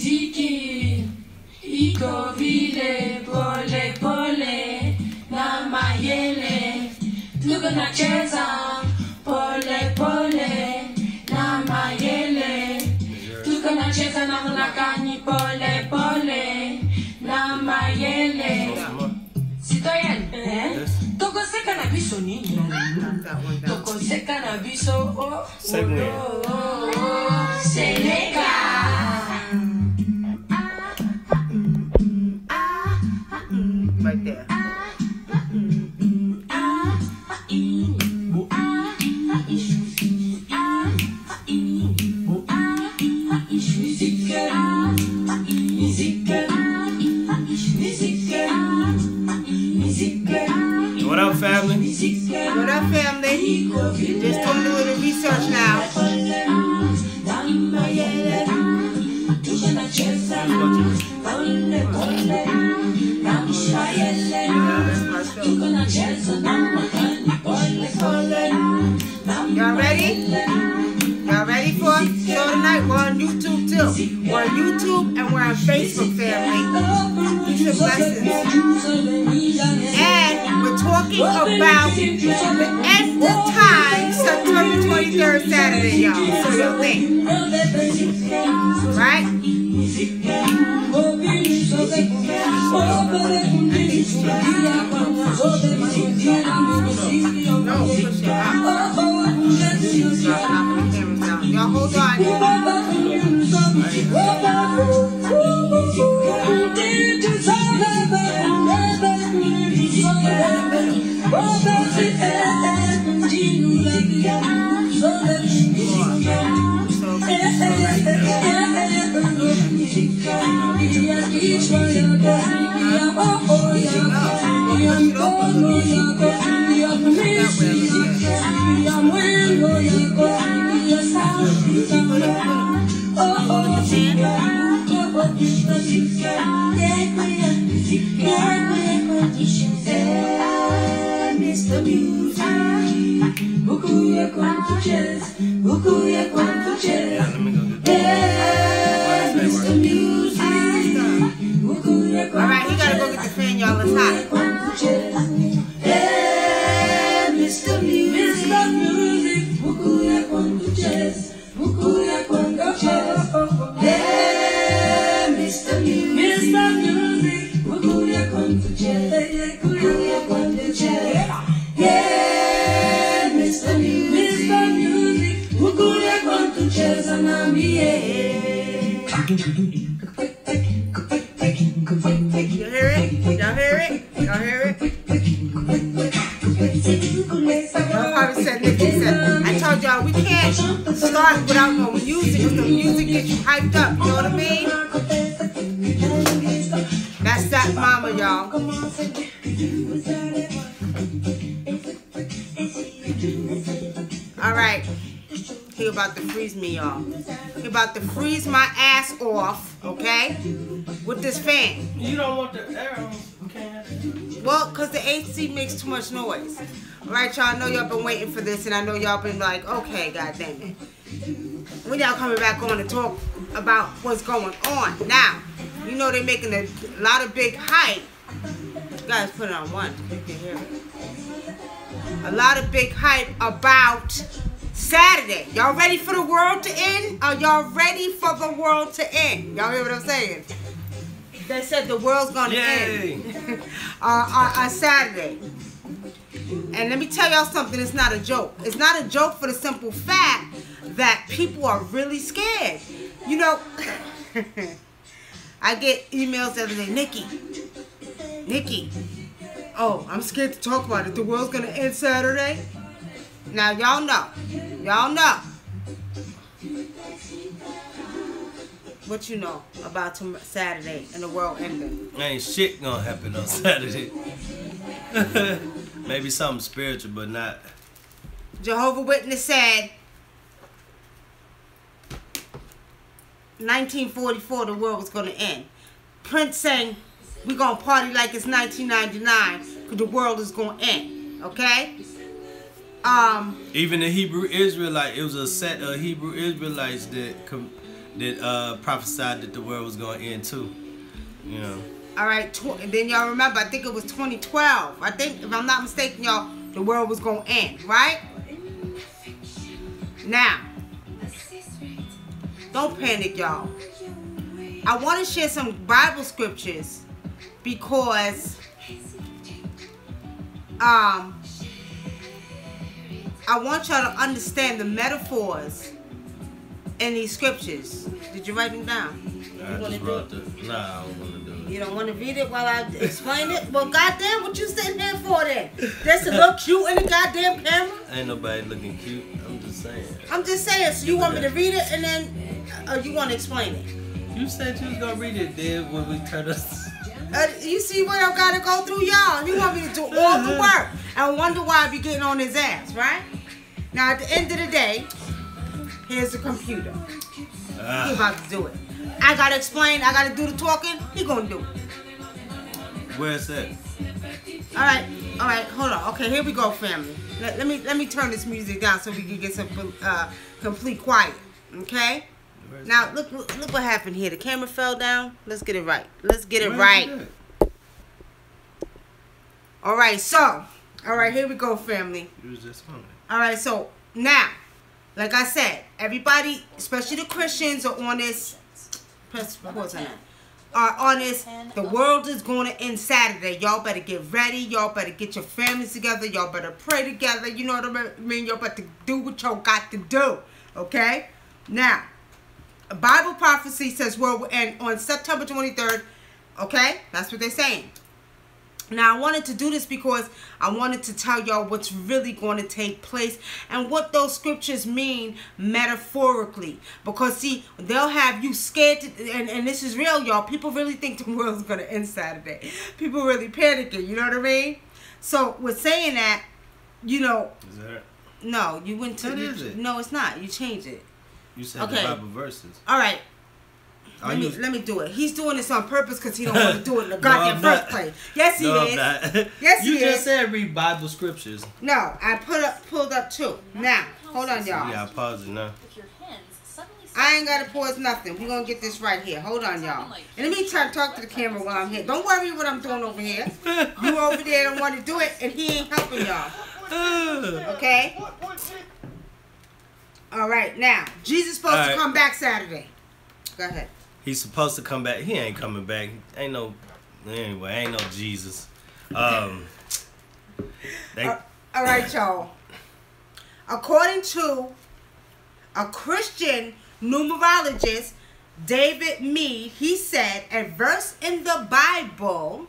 miziki iko vile pole pole na mayele, tuko nacheza pole pole na mayele, tuko nacheza na mlakani pole pole na mayele. Citoyen, toko seka na biso nini? Toko seka na biso oh Seneca. Right there. What up, family? What up, family? Just doing a little research now. Y'all ready? Y'all ready for it? Show tonight? We're on YouTube too. We're on YouTube and we're on Facebook, family. These are blessings. And we're talking about the end of time, September 23rd, Saturday, y'all. So you'll think. Right? No, push it out. Y'all hold on. Mr. Music, bukuya kwantu chess, bukuya kwantu chess. Mr. Music, bukuya kwantu. All right, he gotta go get the fan, y'all. It's hot. Mr. Music, bukuya kwantu chess, bukuya kwantu chess. Mr. Music, bukuya kwantu chess, bukuya kwantu chess. Yeah, Mr. Music, bukuya kwantu chess na mie. You hear it? Y'all hear it? Y'all hear it? Y'all probably said, Nikki said, I told y'all we can't start without no music because the music gets you hyped up. You know what I mean? That's that mama, y'all. All right. He about to freeze me, y'all. He about to freeze my ass off, okay? With this fan. You don't want the air on. Okay. Well, because the AC makes too much noise. All right, y'all. I know y'all been waiting for this, and I know y'all been like, okay, goddamn it. When y'all coming back on to talk about what's going on. Now, you know they're making a lot of big hype. You guys put it on one. You can hear it. A lot of big hype about Saturday. Y'all ready for the world to end? Are y'all ready for the world to end? Y'all hear what I'm saying? They said the world's gonna end on Saturday. And let me tell y'all something, it's not a joke. It's not a joke for the simple fact that people are really scared. You know, I get emails every day, Nikki, oh, I'm scared to talk about it. The world's gonna end Saturday. Now y'all know. What you know about Saturday and the world ending? Ain't shit gonna happen on Saturday. Maybe something spiritual, but not. Jehovah's Witness said 1944 the world was gonna end. Prince saying we're gonna party like it's 1999 because the world is gonna end. Okay? Even the Hebrew Israelite, it was a set of Hebrew Israelites that that prophesied that the world was going to end too. You know. All right, and then y'all remember, I think it was 2012. I think, if I'm not mistaken, y'all, the world was going to end, right? Now, don't panic, y'all. I want to share some Bible scriptures because I want y'all to understand the metaphors in these scriptures. Did you write them down? I just wrote the. Nah, I don't want to do it. You don't want to read it while I explain it? Well, goddamn, what you sitting there for then? That's to look cute in the goddamn camera? Ain't nobody looking cute. I'm just saying. I'm just saying. So you want me to read it and then, or you want to explain it? You said you was gonna read it, then when we turn us. You see what I gotta go through, y'all? You want me to do all the work and wonder why I be getting on his ass, right? Now, at the end of the day, here's the computer. He about to do it. I gotta explain. I gotta do the talking. He gonna do it. Where's that? All right. Hold on. Okay, here we go, family. Let me turn this music down so we can get some complete quiet. Okay. Now look what happened here. The camera fell down. Let's get it right. Let's get it right. All right. So, all right. Here we go, family. You was just on it. All right. So now, like I said, everybody, especially the Christians, are on this. Press pause on that. Are on this. The world is going to end Saturday. Y'all better get ready. Y'all better get your families together. Y'all better pray together. You know what I mean? Y'all better do what y'all got to do. Okay? Now, a Bible prophecy says world will end on September 23rd. Okay? That's what they're saying. Now, I wanted to do this because I wanted to tell y'all what's really going to take place and what those scriptures mean metaphorically. Because, see, they'll have you scared, and this is real, y'all. People really think the world's going to end Saturday. People really panicking, you know what I mean? So, with saying that, you know... Is that? No, you went to... What is it? No, it's not. You changed it. You said the Bible verses. All right. Let me do it. He's doing this on purpose because he don't want to do it in the goddamn first place. Yes, he is. Yes, he is. You just said read Bible scriptures. No, I pulled up two. Now, hold on, y'all. Yeah, I paused it now. I ain't got to pause nothing. We're going to get this right here. Hold on, y'all. And let me talk to the camera while I'm here. Don't worry what I'm doing over here. You over there don't want to do it, and he ain't helping y'all. Okay? All right, now, Jesus supposed to come back Saturday. Go ahead. He's supposed to come back. He ain't coming back. Ain't no Jesus. All right, y'all. According to a Christian numerologist, David Mead, he said a verse in the Bible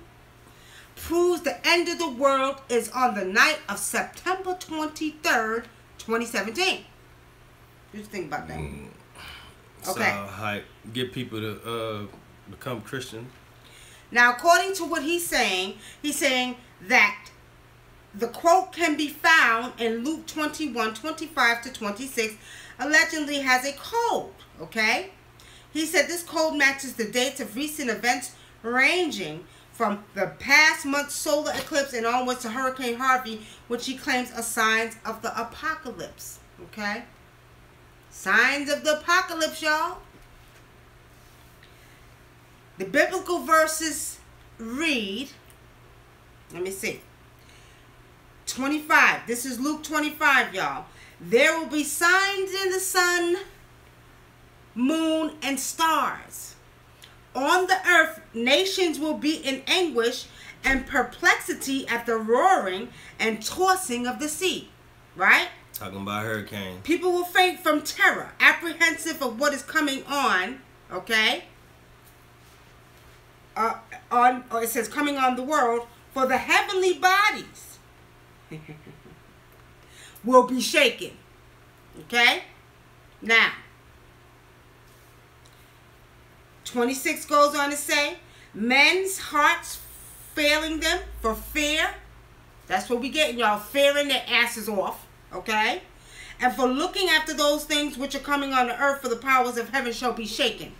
proves the end of the world is on the night of September 23rd, 2017. What do you think about that? Okay. So, get people to become Christian. Now, according to what he's saying that the quote can be found in Luke 21:25-26, allegedly has a code, okay? He said this code matches the dates of recent events ranging from the past month's solar eclipse and onwards to Hurricane Harvey, which he claims are signs of the apocalypse, okay? Signs of the apocalypse, y'all. The biblical verses read, let me see, 25. This is Luke 25, y'all. There will be signs in the sun, moon, and stars. On the earth, nations will be in anguish and perplexity at the roaring and tossing of the sea. Right? Talking about hurricane. People will faint from terror, apprehensive of what is coming on. Okay? It says coming on the world, for the heavenly bodies will be shaken. Okay? Now, 26 goes on to say, men's hearts failing them for fear. That's what we getting, y'all. Fearing their asses off. Okay? And for looking after those things which are coming on the earth, for the powers of heaven shall be shaken.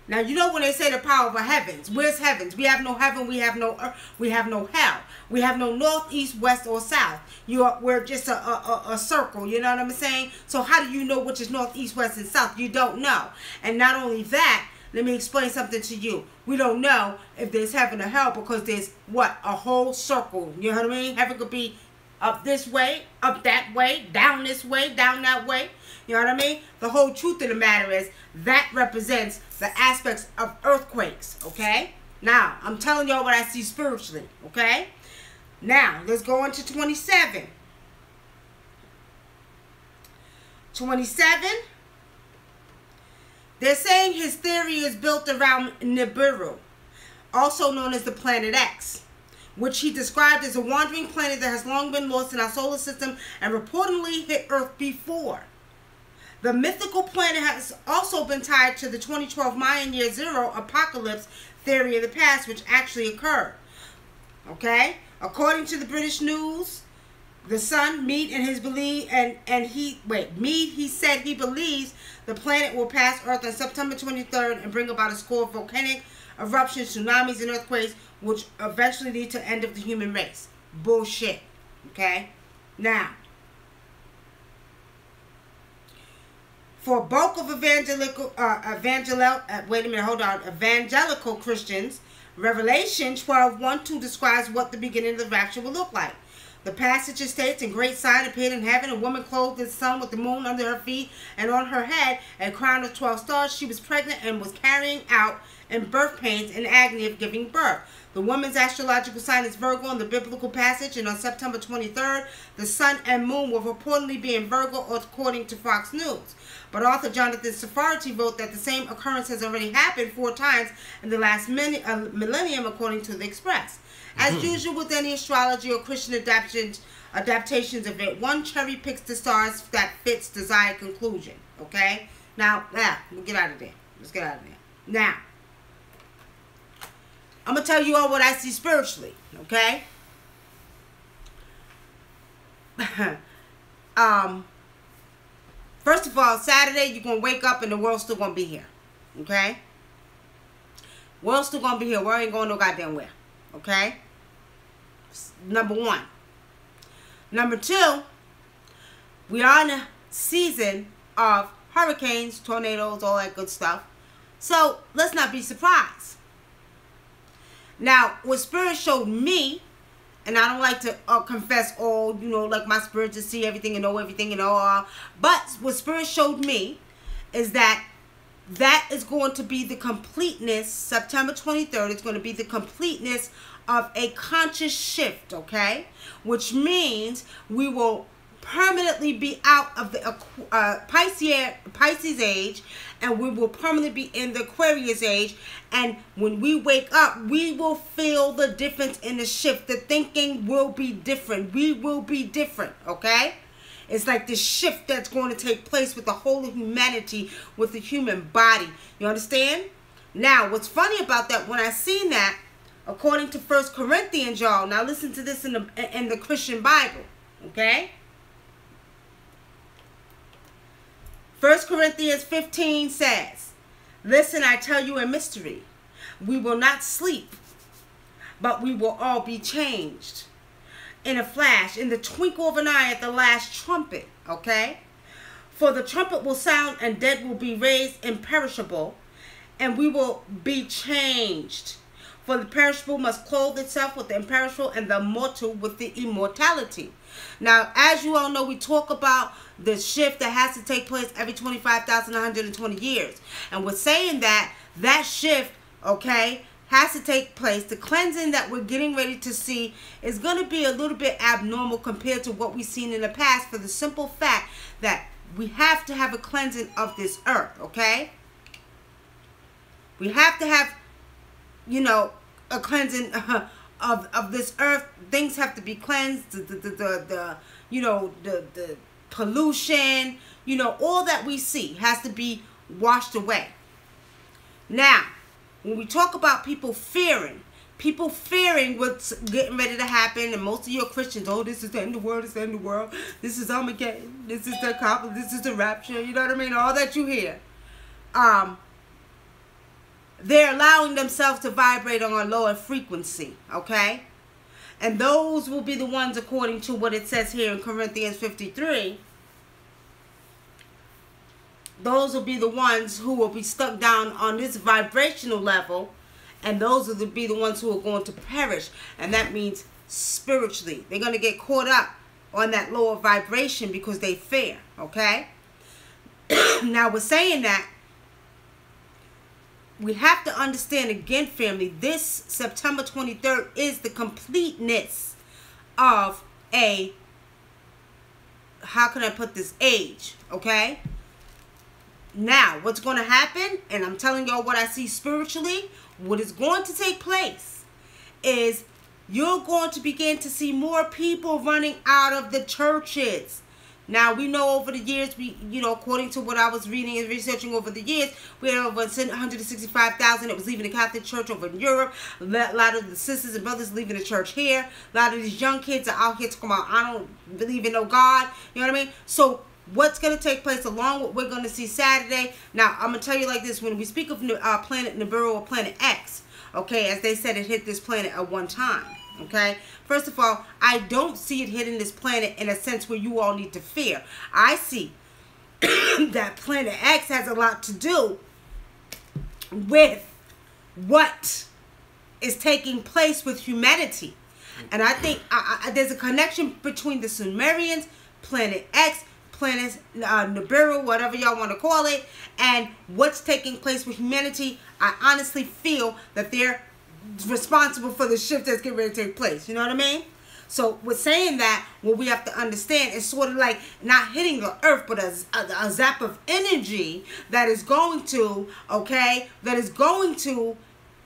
Now, you know when they say the power of the heavens. Where's heavens? We have no heaven. We have no earth. We have no hell. We have no north, east, west, or south. We're just a circle. You know what I'm saying? So how do you know which is north, east, west, and south? You don't know. And not only that, let me explain something to you. We don't know if there's heaven or hell because there's, what? A whole circle. You know what I mean? Heaven could be up this way, up that way, down this way, down that way. You know what I mean? The whole truth of the matter is that represents the aspects of earthquakes, okay? Now, I'm telling y'all what I see spiritually, okay? Now, let's go on to 27. 27. They're saying his theory is built around Nibiru, also known as the planet X, which he described as a wandering planet that has long been lost in our solar system and reportedly hit Earth before. The mythical planet has also been tied to the 2012 Mayan Year Zero apocalypse theory of the past, which actually occurred. Okay? According to the British news, the sun, Mead, and his belief, he said he believes the planet will pass Earth on September 23rd and bring about a score of volcanic eruptions, tsunamis, and earthquakes, which eventually lead to the end of the human race. Bullshit. Okay? Now, for a bulk of evangelical Christians, Revelation 12:1-2 describes what the beginning of the rapture will look like. The passage states, "And great sign appeared in heaven, a woman clothed in the sun with the moon under her feet, and on her head a crown of 12 stars. She was pregnant and was carrying out in birth pains and agony of giving birth. The woman's astrological sign is Virgo in the biblical passage, and on September 23rd, the sun and moon will reportedly be in Virgo, according to Fox News. But author Jonathan Safarity wrote that the same occurrence has already happened 4 times in the last millennium, according to the Express. As usual with any astrology or Christian adaptations of it, one cherry picks the stars that fits desired conclusion. Okay? Now, we'll get out of there. Let's get out of there. Now, I'm going to tell you all what I see spiritually. Okay? First of all, Saturday, you're going to wake up and the world's still going to be here. Okay? World's still going to be here. We ain't going no goddamn where. Okay? Number 1. Number 2, we are in a season of hurricanes, tornadoes, all that good stuff. So, let's not be surprised. Now, what Spirit showed me, and I don't like to confess all, like my spirit to see everything and know everything and all. But what Spirit showed me is that is going to be the completeness, September 23rd, it's going to be the completeness of a conscious shift, okay? Which means we will permanently be out of the Pisces age, and we will permanently be in the Aquarius age. And when we wake up, we will feel the difference in the shift. The thinking will be different. We will be different, okay? It's like this shift that's going to take place with the whole of humanity, with the human body. You understand? Now, what's funny about that, when I seen that, according to 1 Corinthians, y'all, now listen to this in the Christian Bible, okay? 1 Corinthians 15 says, "Listen, I tell you a mystery. We will not sleep, but we will all be changed in a flash, in the twinkle of an eye, at the last trumpet." Okay? "For the trumpet will sound, and dead will be raised imperishable, and we will be changed. For the perishable must clothe itself with the imperishable, and the mortal with the immortality." Now, as you all know, we talk about the shift that has to take place every 25,120 years. And we're saying that that shift, okay, has to take place. The cleansing that we're getting ready to see is going to be a little bit abnormal compared to what we've seen in the past, for the simple fact that we have to have a cleansing of this earth, okay? We have to have, a cleansing of this earth. Things have to be cleansed. The pollution, all that we see has to be washed away. Now, when we talk about people fearing what's getting ready to happen, and most of you are Christians, oh, this is the end of the world, it's the end of the world, this is Armageddon, this is the, this is the rapture, you know what I mean, all that you hear. they're allowing themselves to vibrate on a lower frequency, okay? And those will be the ones, according to what it says here in Corinthians 53, those will be the ones who will be stuck down on this vibrational level, and those will be the ones who are going to perish. And that means spiritually. They're going to get caught up on that lower vibration because they fear, okay? Now, we're saying that we have to understand again, family, this September 23rd is the completeness of a, how can I put this, age, okay? Now, what's going to happen, and I'm telling y'all what I see spiritually, what is going to take place is you're going to begin to see more people running out of the churches. Now, we know over the years, according to what I was reading and researching over the years, we had over 165,000 that was leaving the Catholic Church over in Europe. A lot of the sisters and brothers leaving the church here. A lot of these young kids are out here talking about, I don't believe in no God. You know what I mean? So, what's going to take place along with what we're going to see Saturday? Now, I'm going to tell you like this. When we speak of planet Nibiru or planet X, okay, as they said, it hit this planet at one time. Okay, first of all, I don't see it hitting this planet in a sense where you all need to fear. I see that planet X has a lot to do with what is taking place with humanity. And I think there's a connection between the Sumerians, planet X, planet Nibiru, whatever y'all want to call it, and what's taking place with humanity. I honestly feel that they're responsible for the shift that's getting ready to take place. You know what I mean? So with saying that, what we have to understand is sort of like not hitting the earth, but a zap of energy that is going to, okay, that is going to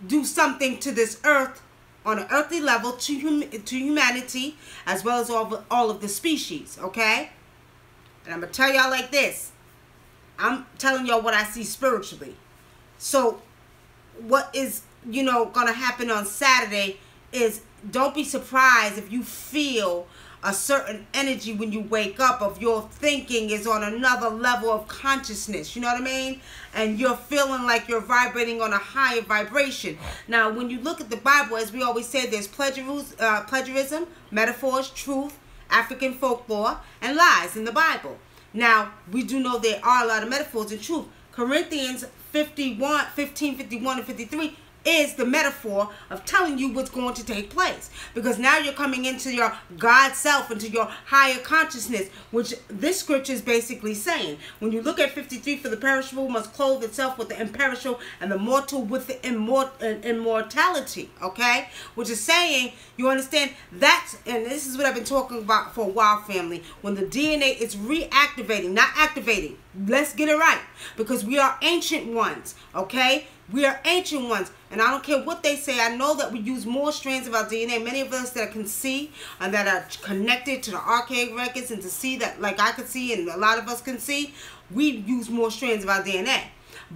do something to this earth on an earthly level to humanity as well as all of the species, okay? And I'm going to tell y'all like this. I'm telling y'all what I see spiritually. So what is, going to happen on Saturday is don't be surprised if you feel a certain energy when you wake up of your thinking is on another level of consciousness. You know what I mean? And you're feeling like you're vibrating on a higher vibration. Now, when you look at the Bible, as we always say, there's plagiarism, metaphors, truth, African folklore, and lies in the Bible. Now, we do know there are a lot of metaphors and truth. Corinthians 15, 51, and 53 is the metaphor of telling you what's going to take place. Because now you're coming into your God self, into your higher consciousness, which this scripture is basically saying. When you look at 53, for the perishable must clothe itself with the imperishable, and the mortal with the immortality, okay? Which is saying, you understand, that's, and this is what I've been talking about for a while, family. When the DNA is reactivating, not activating. Let's get it right. Because we are ancient ones, okay? We are ancient ones, and I don't care what they say. I know that we use more strands of our DNA. Many of us that can see and that are connected to the archaic records and to see that, like I could see and a lot of us can see, we use more strands of our DNA.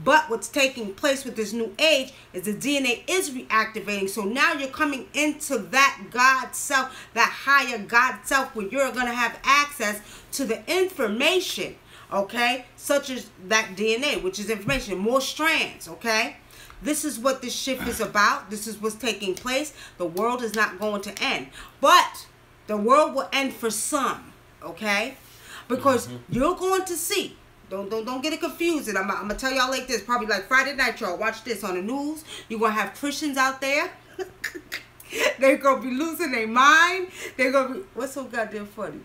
But what's taking place with this new age is the DNA is reactivating. So now you're coming into that God self, that higher God self, where you're going to have access to the information, okay, such as that DNA, which is information, more strands, okay? This is what this shift is about. This is what's taking place. The world is not going to end. But the world will end for some, okay? Because you're going to see, don't get it confused. And I'm going to tell y'all like this, probably like Friday night, y'all. Watch this on the news. You're going to have Christians out there. They're going to be losing their mind. They're going to be, what's so goddamn funny?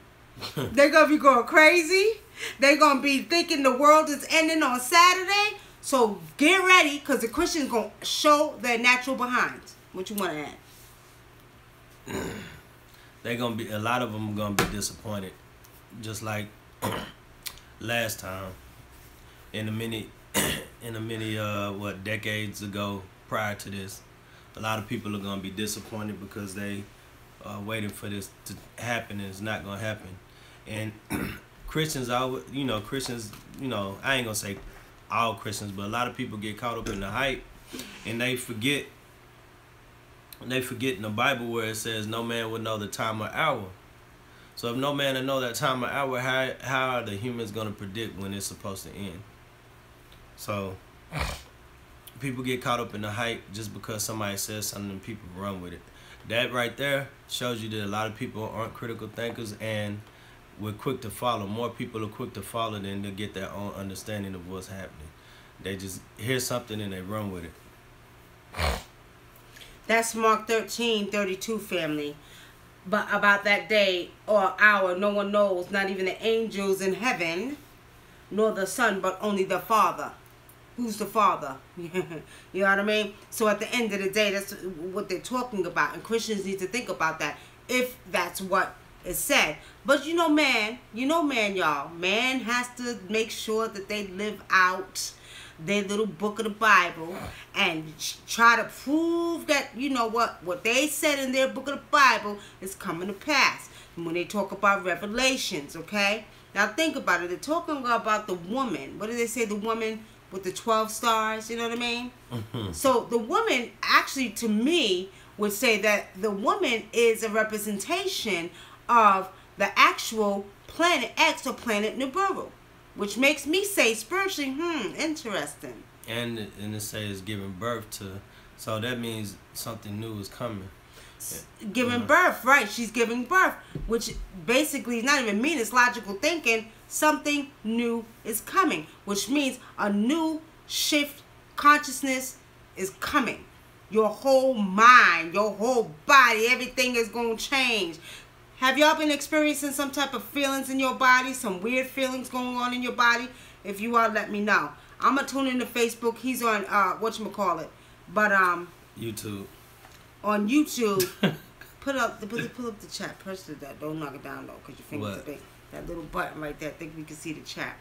They're going to be going crazy. They're going to be thinking the world is ending on Saturday. So get ready, because the Christians going to show their natural behinds. What you want to add? They're going to be, a lot of them are going to be disappointed. Just like last time. In the many what, decades ago prior to this. A lot of people are going to be disappointed because they are waiting for this to happen, and it's not going to happen. And Christians, Christians, I ain't gonna say all Christians, but a lot of people get caught up in the hype, and they forget in the Bible where it says no man will know the time or hour. So if no man will know that time or hour, how are the humans gonna predict when it's supposed to end? So people get caught up in the hype just because somebody says something and people run with it. That right there shows you that a lot of people aren't critical thinkers and we're quick to follow. More people are quick to follow than to get their own understanding of what's happening. They just hear something and they run with it. That's Mark 13:32, family. But about that day or hour, no one knows, not even the angels in heaven, nor the Son, but only the Father. Who's the Father? You know what I mean? So at the end of the day, that's what they're talking about. And Christians need to think about that, if that's what is said. But you know, man, y'all. Man has to make sure that they live out their little book of the Bible and try to prove that, you know what they said in their book of the Bible is coming to pass. And when they talk about revelations, okay? Now think about it. They're talking about the woman. What do they say? The woman with the 12 stars, you know what I mean? So the woman, actually, to me, would say that the woman is a representation of the actual planet X or planet Nibiru, which makes me say spiritually, interesting. And it says it's giving birth to, so that means something new is coming. Giving birth, right? She's giving birth, which basically is not even mean, it's logical thinking. Something new is coming, which means a new shift consciousness is coming. Your whole mind, your whole body, everything is going to change. Have y'all been experiencing some type of feelings in your body, some weird feelings going on in your body? If you are, let me know. I'm going to tune into Facebook. He's on, whatchamacallit, but, YouTube. On YouTube, pull up the chat. Press that. Don't knock it down, though, because your fingers are big. That little button right there. I think we can see the chat.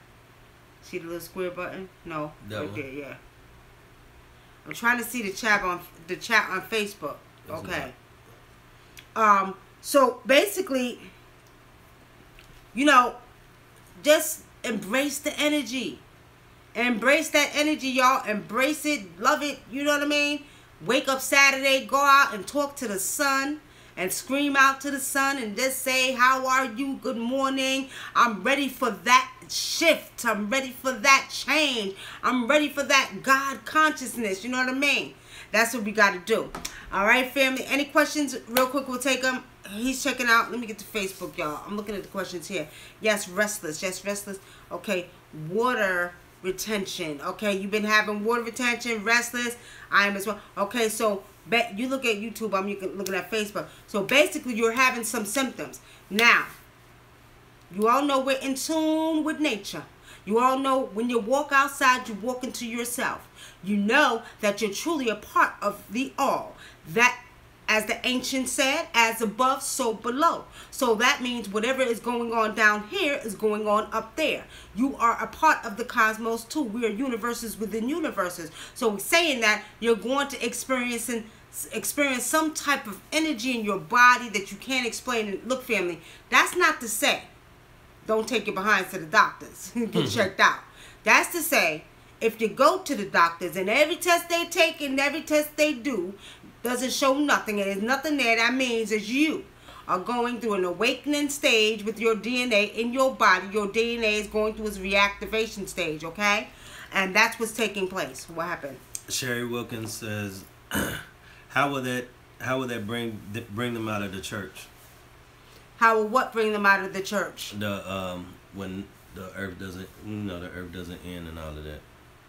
See the little square button? No, that right one. there. Yeah. I'm trying to see the chat on Facebook. Okay. So basically, you know, just embrace the energy. Embrace that energy, y'all. Embrace it. Love it. You know what I mean? Wake up Saturday, go out and talk to the sun and scream out to the sun and just say, how are you? Good morning. I'm ready for that shift. I'm ready for that change. I'm ready for that God consciousness. You know what I mean? That's what we got to do. All right, family. Any questions? Real quick, we'll take them. He's checking out. Let me get to Facebook, y'all. I'm looking at the questions here. Yes, restless. Yes, restless. Okay, water retention. Okay, you've been having water retention, restless. I am as well. Okay, so you look at YouTube, I'm looking at Facebook. So basically, you're having some symptoms. Now, you all know we're in tune with nature. You all know when you walk outside, you walk into yourself. You know that you're truly a part of the all. That, as the ancient said, as above, so below. So that means whatever is going on down here is going on up there. You are a part of the cosmos too. We are universes within universes. So saying that, you're going to experience some type of energy in your body that you can't explain. And look, family, that's not to say don't take your behinds to the doctors. Get checked out. That's to say, if you go to the doctors and every test they take and every test they do doesn't show nothing and there's nothing there, that means that you are going through an awakening stage with your DNA in your body. Your DNA is going through its reactivation stage, okay? And that's what's taking place. What happened? Sherry Wilkins says, how will that bring them out of the church? How will what bring them out of the church? When the earth doesn't, the earth doesn't end and all of that.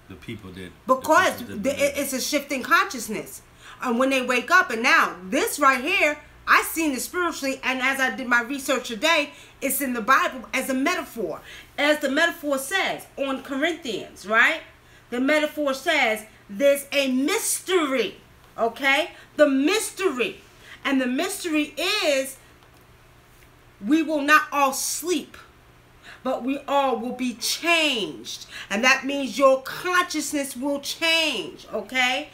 The people that it's a shift in consciousness. And when they wake up, and now this right here, I seen it spiritually, and as I did my research today, it's in the Bible as a metaphor. As the metaphor says on Corinthians, right? The metaphor says there's a mystery, okay? The mystery. And the mystery is we will not all sleep, but we all will be changed. And that means your consciousness will change, okay?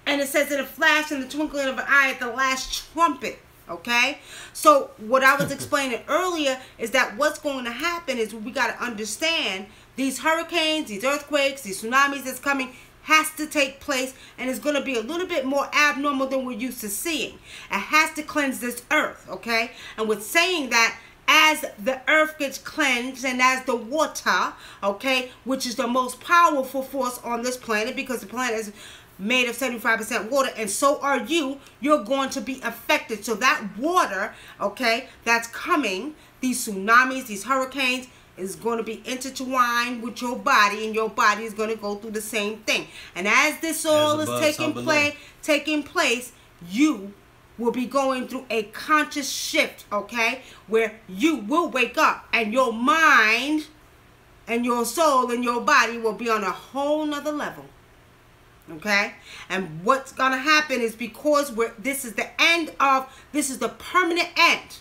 And it says in a flash, in the twinkling of an eye, at the last trumpet, okay? So what I was explaining earlier is that what's going to happen is we got to understand these hurricanes, these earthquakes, these tsunamis that's coming has to take place, and it's going to be a little bit more abnormal than we're used to seeing. It has to cleanse this earth, okay? And with saying that, as the earth gets cleansed and as the water, okay, which is the most powerful force on this planet, because the planet is made of 75% water, and so are you, you're going to be affected. So that water, okay, that's coming, these tsunamis, these hurricanes, is going to be intertwined with your body, and your body is going to go through the same thing. And as this all is taking place, you will be going through a conscious shift, okay, where you will wake up and your mind and your soul and your body will be on a whole nother level, okay? And what's going to happen is, because this is the permanent end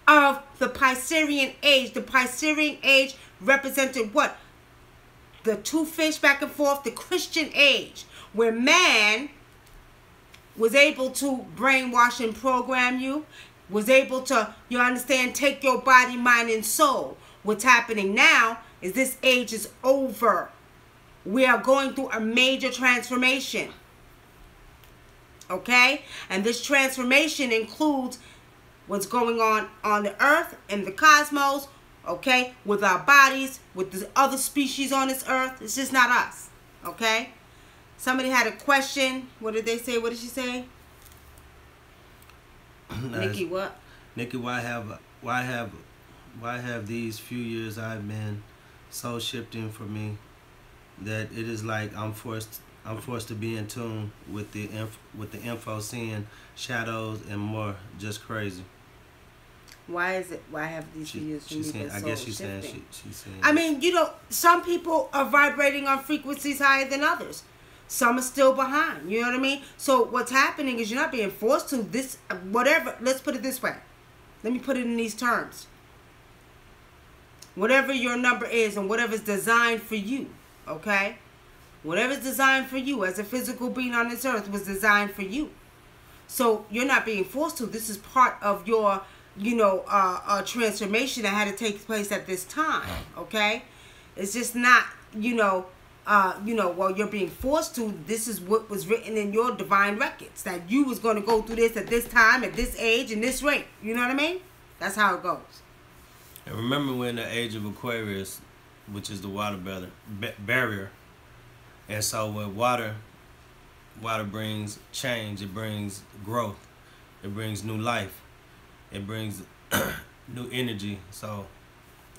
of the Piscean age. The Piscean age represented what? The two fish back and forth, the Christian age, where man was able to brainwash and program you, was able to, you understand, take your body, mind, and soul. What's happening now is this age is over. We are going through a major transformation, okay? And this transformation includes what's going on the earth and the cosmos, okay, with our bodies, with the other species on this earth. It's just not us, okay? Somebody had a question. What did they say? What did she say? Nikki, what? Nikki, why have these few years I've been so shifting for me that it is like I'm forced to be in tune with the info, seeing shadows and more, just crazy. Why is it? Why have these few years? She's saying, I guess she's saying. I mean, you know, some people are vibrating on frequencies higher than others. Some are still behind. You know what I mean? So what's happening is you're not being forced to this, whatever. Let's put it this way. Let me put it in these terms. Whatever your number is and whatever's designed for you, okay? Whatever's designed for you as a physical being on this earth was designed for you. So you're not being forced to. This is part of your, you know, transformation that had to take place at this time, okay? It's just not, well, you're being forced to. This is what was written in your divine records, that you was going to go through this at this time, at this age, and this rate. You know what I mean? That's how it goes. And remember, we're in the age of Aquarius, which is the water barrier. And so when water brings change, it brings growth, it brings new life, it brings new energy. So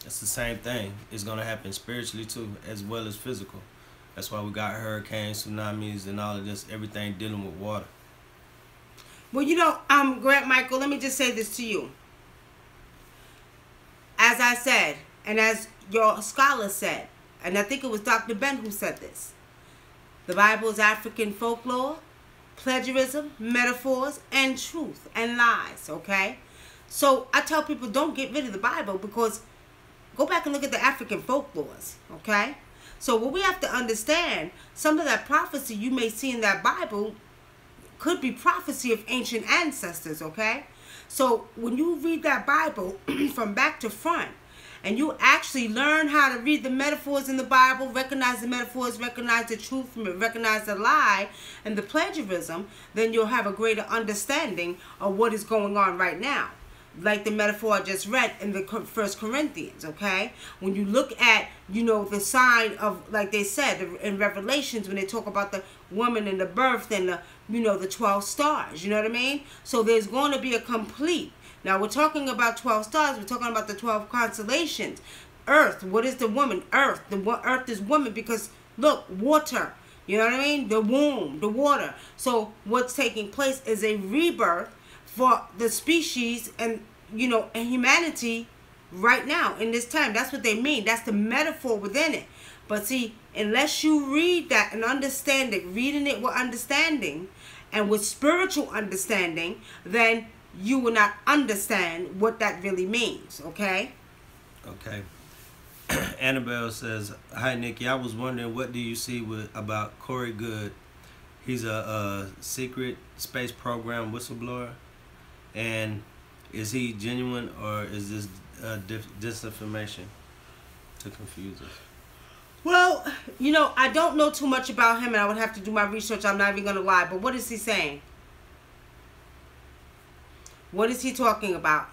it's the same thing. It's going to happen spiritually too, as well as physical. That's why we got hurricanes, tsunamis, and all of this, everything dealing with water. Well, you know, Grant Michael, let me just say this to you. As I said, and as your scholar said, and I think it was Dr. Ben who said this, the Bible is African folklore, plagiarism, metaphors, and truth, and lies, okay? So I tell people, don't get rid of the Bible, because go back and look at the African folklores, okay? So what we have to understand, some of that prophecy you may see in that Bible could be prophecy of ancient ancestors, okay? So when you read that Bible from back to front, and you actually learn how to read the metaphors in the Bible, recognize the metaphors, recognize the truth from it, recognize the lie and the plagiarism, then you'll have a greater understanding of what is going on right now. Like the metaphor I just read in the 1 Corinthians, okay? When you look at, you know, the sign of, like they said in Revelations, when they talk about the woman and the birth and the, you know, the 12 stars, you know what I mean? So there's going to be a complete. Now we're talking about 12 stars, we're talking about the 12 constellations. Earth, what is the woman? Earth, earth is woman, because look, water, you know what I mean? The womb, the water. So what's taking place is a rebirth for the species and, you know, and humanity right now in this time. That's what they mean. That's the metaphor within it. But see, unless you read that and understand it, reading it with understanding and with spiritual understanding, then you will not understand what that really means, okay? Okay. Annabelle says, hi, Nikki. I was wondering, what do you see about Corey Good? He's a secret space program whistleblower. And is he genuine, or is this disinformation to confuse us? Well, you know, I don't know too much about him, and I would have to do my research. I'm not even going to lie. But what is he saying? What is he talking about?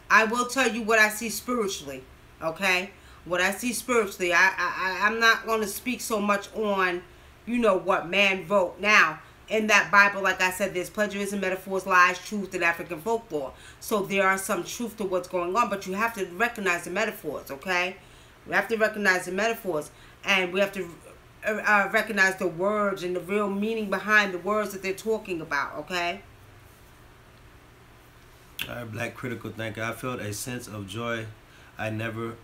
I will tell you what I see spiritually, okay? What I see spiritually. I'm not going to speak so much on, you know, what man wrote. Now, in that Bible, like I said, there's plagiarism, metaphors, lies, truth, and African folklore. So there are some truth to what's going on, but you have to recognize the metaphors, okay? We have to recognize the metaphors, and we have to recognize the words and the real meaning behind the words that they're talking about, okay? All right, Black Critical Thinker. I felt a sense of joy I never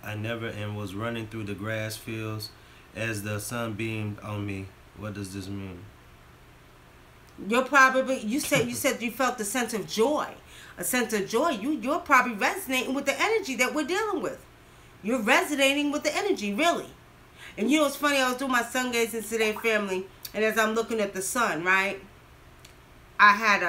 and was running through the grass fields as the sun beamed on me. What does this mean? You're probably, you said you felt a sense of joy. A sense of joy. You're probably resonating with the energy that we're dealing with. You're resonating with the energy, really. And you know what's funny? I was doing my sun gazing today, family, and as I'm looking at the sun, right, I had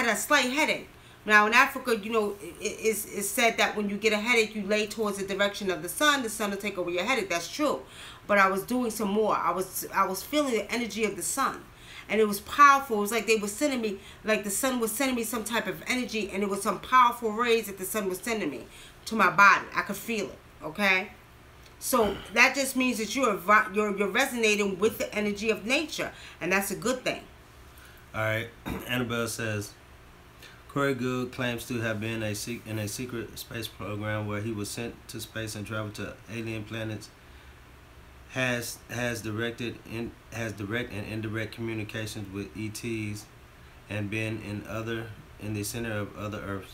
a slight headache. Now in Africa, you know, it's said that when you get a headache, you lay towards the direction of the sun will take over your headache. That's true. But I was doing some more. I was feeling the energy of the sun. And it was powerful. It was like they were sending me, like the sun was sending me some type of energy, and it was some powerful rays that the sun was sending me to my body. I could feel it, okay? So that just means that you're resonating with the energy of nature, and that's a good thing. All right. Annabelle says, Corey Goode claims to have been in a secret space program where he was sent to space and traveled to alien planets. Has direct and indirect communications with ETs, and been in the center of other Earths.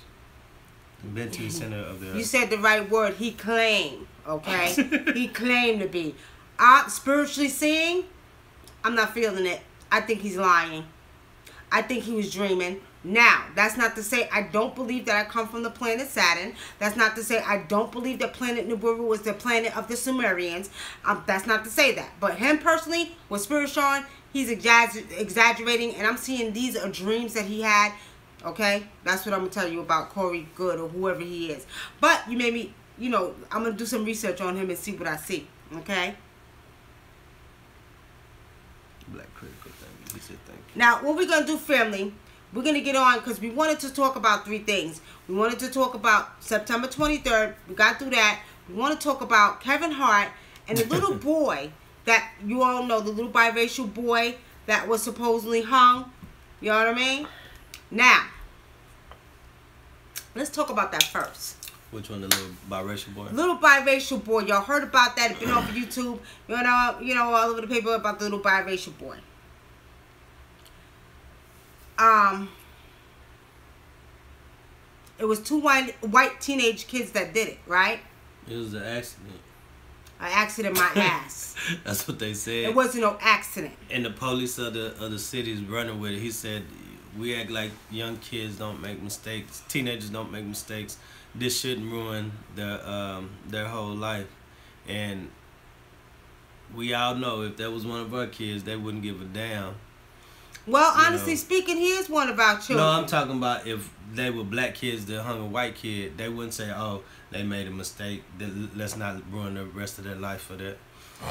Been to the center of the Earth. You said the right word. He claimed, okay? He claimed to be. Spiritually seeing, I'm not feeling it. I think he's lying. I think he was dreaming. Now, that's not to say I don't believe that I come from the planet Saturn. That's not to say I don't believe that planet Nibiru was the planet of the Sumerians. That's not to say that. But him personally, with Spirit showing, he's exaggerating. And I'm seeing these are dreams that he had. Okay? That's what I'm going to tell you about Corey Goode or whoever he is. But you made me, you know, I'm going to do some research on him and see what I see. Okay? Black Critical Thinker. He said thank you. Now, what we're going to do, family, we're going to get on because we wanted to talk about 3 things. We wanted to talk about September 23rd. We got through that. We want to talk about Kevin Hart and the little boy that you all know, the little biracial boy that was supposedly hung. You know what I mean? Now, let's talk about that first. Which one, the little biracial boy? Little biracial boy. Y'all heard about that. It's been off of YouTube. You know, all over the paper about the little biracial boy. It was 2 white teenage kids that did it, right? It was an accident. An accident, my ass. That's what they said. It wasn't no accident. And the police of the city's running with it. He said, we act like young kids don't make mistakes. Teenagers don't make mistakes. This shouldn't ruin their whole life. And we all know if that was one of our kids, they wouldn't give a damn. Well, honestly speaking, here's one of our children. No, I'm talking about if they were black kids that hung a white kid, they wouldn't say, oh, they made a mistake. Let's not ruin the rest of their life for that.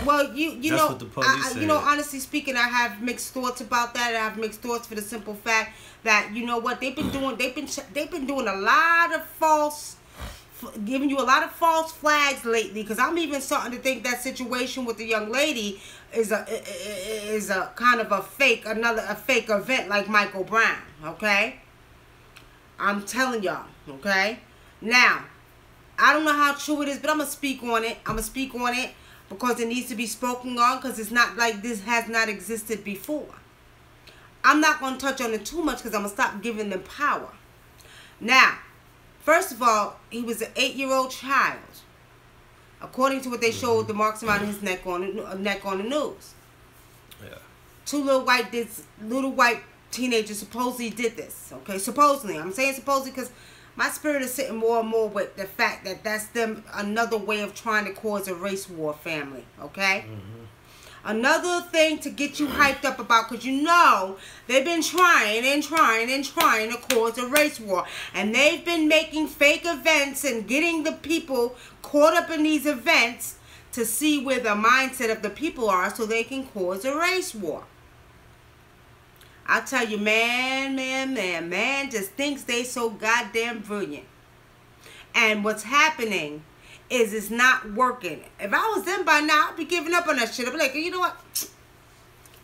Well, you know, what the police said. You know, honestly speaking, I have mixed thoughts about that. I have mixed thoughts for the simple fact that, you know what, they've been doing a lot of false, giving you a lot of false flags lately. Because I'm even starting to think that situation with the young lady is a kind of a fake event like Michael Brown. Okay, I'm telling y'all. Okay, now I don't know how true it is, but I'm gonna speak on it. Because it needs to be spoken on, because it's not like this has not existed before. I'm not going to touch on it too much because I'm going to stop giving them power. Now, first of all, he was an 8-year-old child. According to what they showed, the marks around his neck on the news. Yeah. 2 little white teenagers supposedly did this. Okay, supposedly. I'm saying supposedly because my spirit is sitting more and more with the fact that that's them another way of trying to cause a race war, family. Okay? Another thing to get you hyped up about, because you know they've been trying to cause a race war. And they've been making fake events and getting the people caught up in these events to see where the mindset of the people are so they can cause a race war. I tell you, man just thinks they so goddamn brilliant. And what's happening is it's not working. If I was them by now, I'd be giving up on that shit. I'd be like, you know what?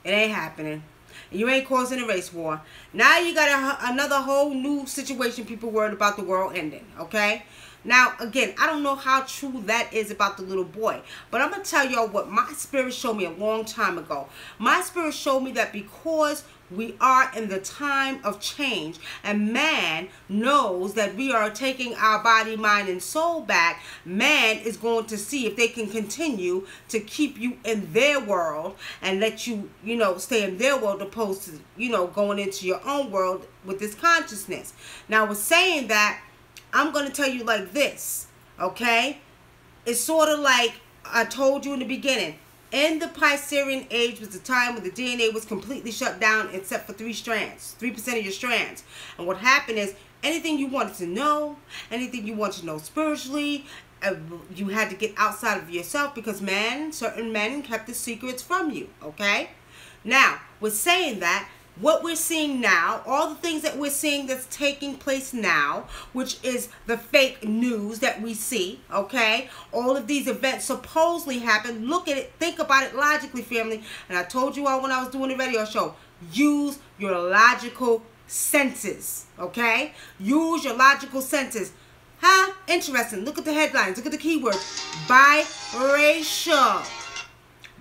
It ain't happening. You ain't causing a race war. Now you got another whole new situation, people worried about the world ending, okay? Now, again, I don't know how true that is about the little boy. But I'm going to tell y'all what my spirit showed me a long time ago. My spirit showed me that because we are in the time of change and man knows that we are taking our body, mind, and soul back, man is going to see if they can continue to keep you in their world and let you, you know, stay in their world opposed to, you know, going into your own world with this consciousness. Now, with saying that, I'm going to tell you like this, okay? It's sort of like I told you in the beginning. In the Piscean age was the time when the DNA was completely shut down except for 3 strands, 3% of your strands. And what happened is anything you wanted to know, anything you wanted to know spiritually, you had to get outside of yourself because certain men kept the secrets from you, okay? Now, with saying that, what we're seeing now, all the things that we're seeing that's taking place now, which is the fake news that we see, okay? All of these events supposedly happen. Look at it. Think about it logically, family. And I told you all when I was doing the radio show, use your logical senses, okay? Use your logical senses. Huh? Interesting. Look at the headlines. Look at the keywords. Biracial.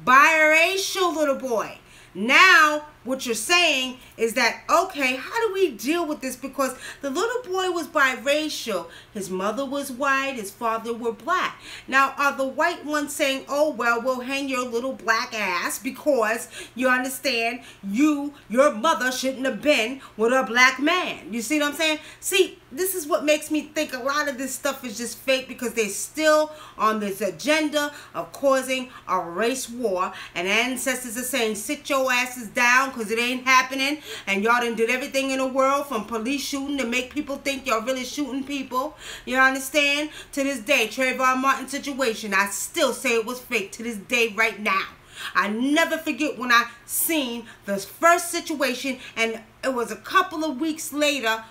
Biracial, little boy. Now, what you're saying is that, okay, how do we deal with this? Because the little boy was biracial. His mother was white. His father were black. Now, are the white ones saying, oh, well, we'll hang your little black ass because, you understand, your mother shouldn't have been with a black man. You see what I'm saying? See, this is what makes me think a lot of this stuff is just fake because they're still on this agenda of causing a race war. And ancestors are saying, sit your asses down because it ain't happening. And y'all done did everything in the world from police shooting to make people think y'all really shooting people. You understand? To this day, Trayvon Martin situation, I still say it was fake to this day right now. I never forget when I seen the first situation and it was a couple of weeks later,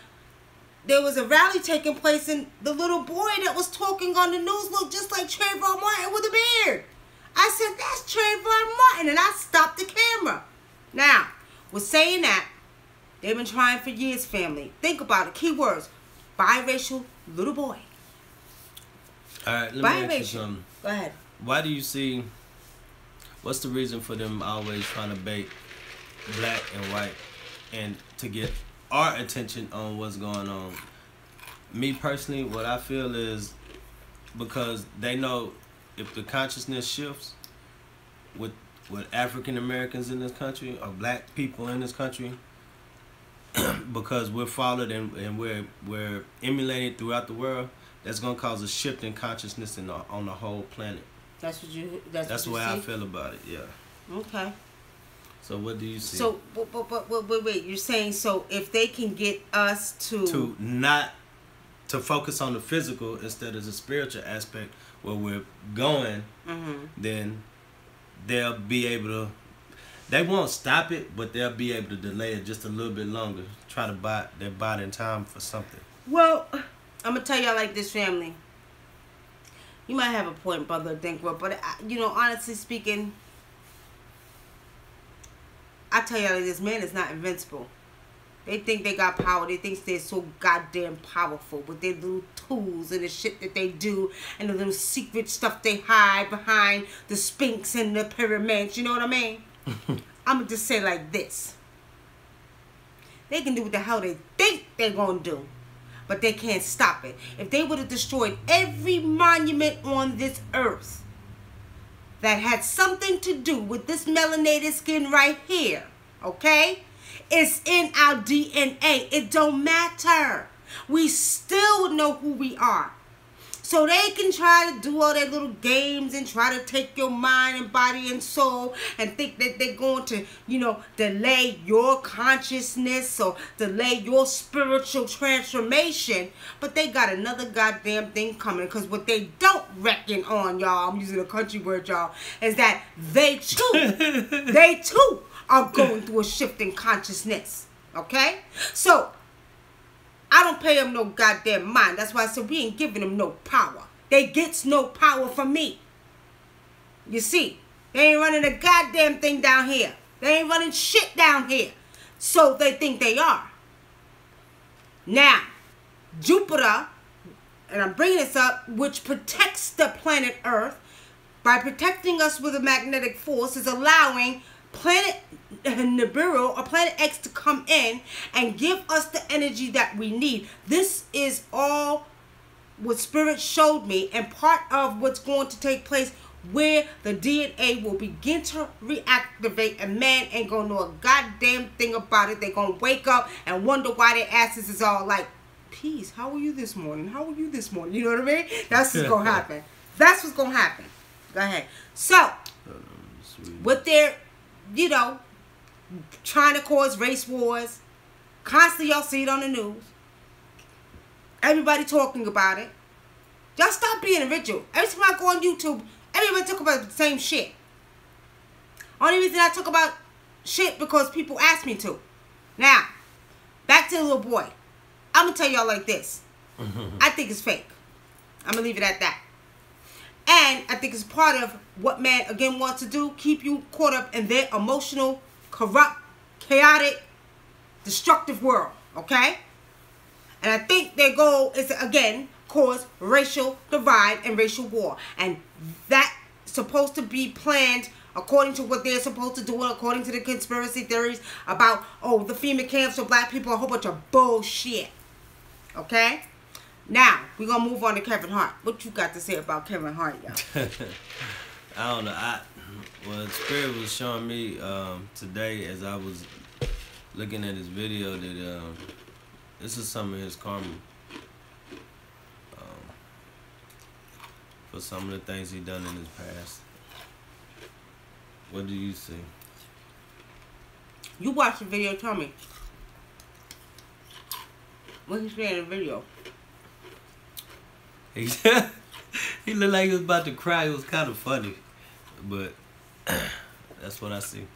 there was a rally taking place and the little boy that was talking on the news looked just like Trayvon Martin with a beard. I said, that's Trayvon Martin, and I stopped the camera. Now, with saying that, they've been trying for years, family. Think about it. Keywords. Biracial little boy. All right, let me ask you something. Go ahead. Why do you see, what's the reason for them always trying to bait black and white and to get our attention on what's going on? Me personally, what I feel is because they know if the consciousness shifts with African Americans in this country or black people in this country, because we're followed and we're emulated throughout the world, that's gonna cause a shift in consciousness on the whole planet. That's what you. That's the way I feel about it. Yeah. Okay. So what do you see? So, but wait. You're saying so if they can get us to focus on the physical instead of the spiritual aspect where we're going, then they'll be able to. They won't stop it, but they'll be able to delay it just a little bit longer. Try to buy in time for something. Well, I'm gonna tell y'all like this, family. You might have a point, brother Dinkra, but you know, honestly speaking, I tell y'all like this, man is not invincible. They think they got power. They think they're so goddamn powerful with their little tools and the shit that they do and the little secret stuff they hide behind the Sphinx and the pyramids. You know what I mean? I'm going to just say like this. They can do what the hell they think they're going to do, but they can't stop it. If they would have destroyed every monument on this earth that had something to do with this melanated skin right here, okay? It's in our DNA. It don't matter. We still would know who we are. So they can try to do all their little games and try to take your mind and body and soul and think that they're going to, you know, delay your consciousness or delay your spiritual transformation. But they got another goddamn thing coming, because what they don't reckon on, y'all, I'm using a country word, y'all, is that they too are going through a shift in consciousness. Okay? So, I don't pay them no goddamn mind. That's why I said we ain't giving them no power. They gets no power from me. You see, they ain't running a goddamn thing down here. They ain't running shit down here. So they think they are. Now, Jupiter, and I'm bringing this up, which protects the planet Earth, by protecting us with a magnetic force, is allowing planet Nibiru or planet X to come in and give us the energy that we need. This is all what Spirit showed me, and part of what's going to take place, where the DNA will begin to reactivate, and man ain't gonna know a goddamn thing about it. They're gonna wake up and wonder why their asses is all like, peace, how are you this morning? How are you this morning? You know what I mean? That's what's gonna happen. That's what's gonna happen. Go ahead. So, what they're, you know, trying to cause race wars, constantly y'all see it on the news. Everybody talking about it. Y'all stop being original. Every time I go on YouTube, everybody talk about the same shit. Only reason I talk about shit because people ask me to. Now, back to the little boy. I'm going to tell y'all like this. I think it's fake. I'm going to leave it at that. And I think it's part of what man, again, wants to do. Keep you caught up in their emotional, corrupt, chaotic, destructive world. Okay? And I think their goal is to, again, cause racial divide and racial war. And that's supposed to be planned according to what they're supposed to do, according to the conspiracy theories about, oh, the FEMA camps for black people, a whole bunch of bullshit. Okay? Now, we're going to move on to Kevin Hart. What you got to say about Kevin Hart, y'all? I don't know. Well, Spirit was showing me today as I was looking at his video that this is some of his karma. For some of the things he done in his past. What do you see? You watch the video, tell me. What he said in the video? He looked like he was about to cry. It was kind of funny. But that's what I see.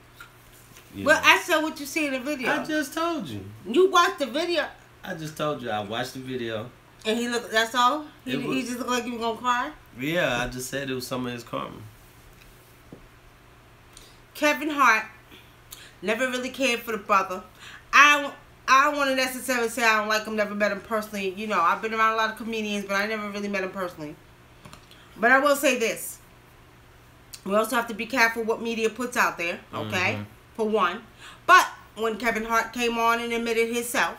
Well, I said what you see in the video. I just told you. You watched the video. I just told you. I watched the video. And he looked, that's all? He just looked like he was going to cry? Yeah, I just said it was some of his karma. Kevin Hart never really cared for the brother. I don't want to necessarily say I don't like him, never met him personally. You know, I've been around a lot of comedians, but I never really met him personally. But I will say this. We also have to be careful what media puts out there, okay? For one. But when Kevin Hart came on and admitted himself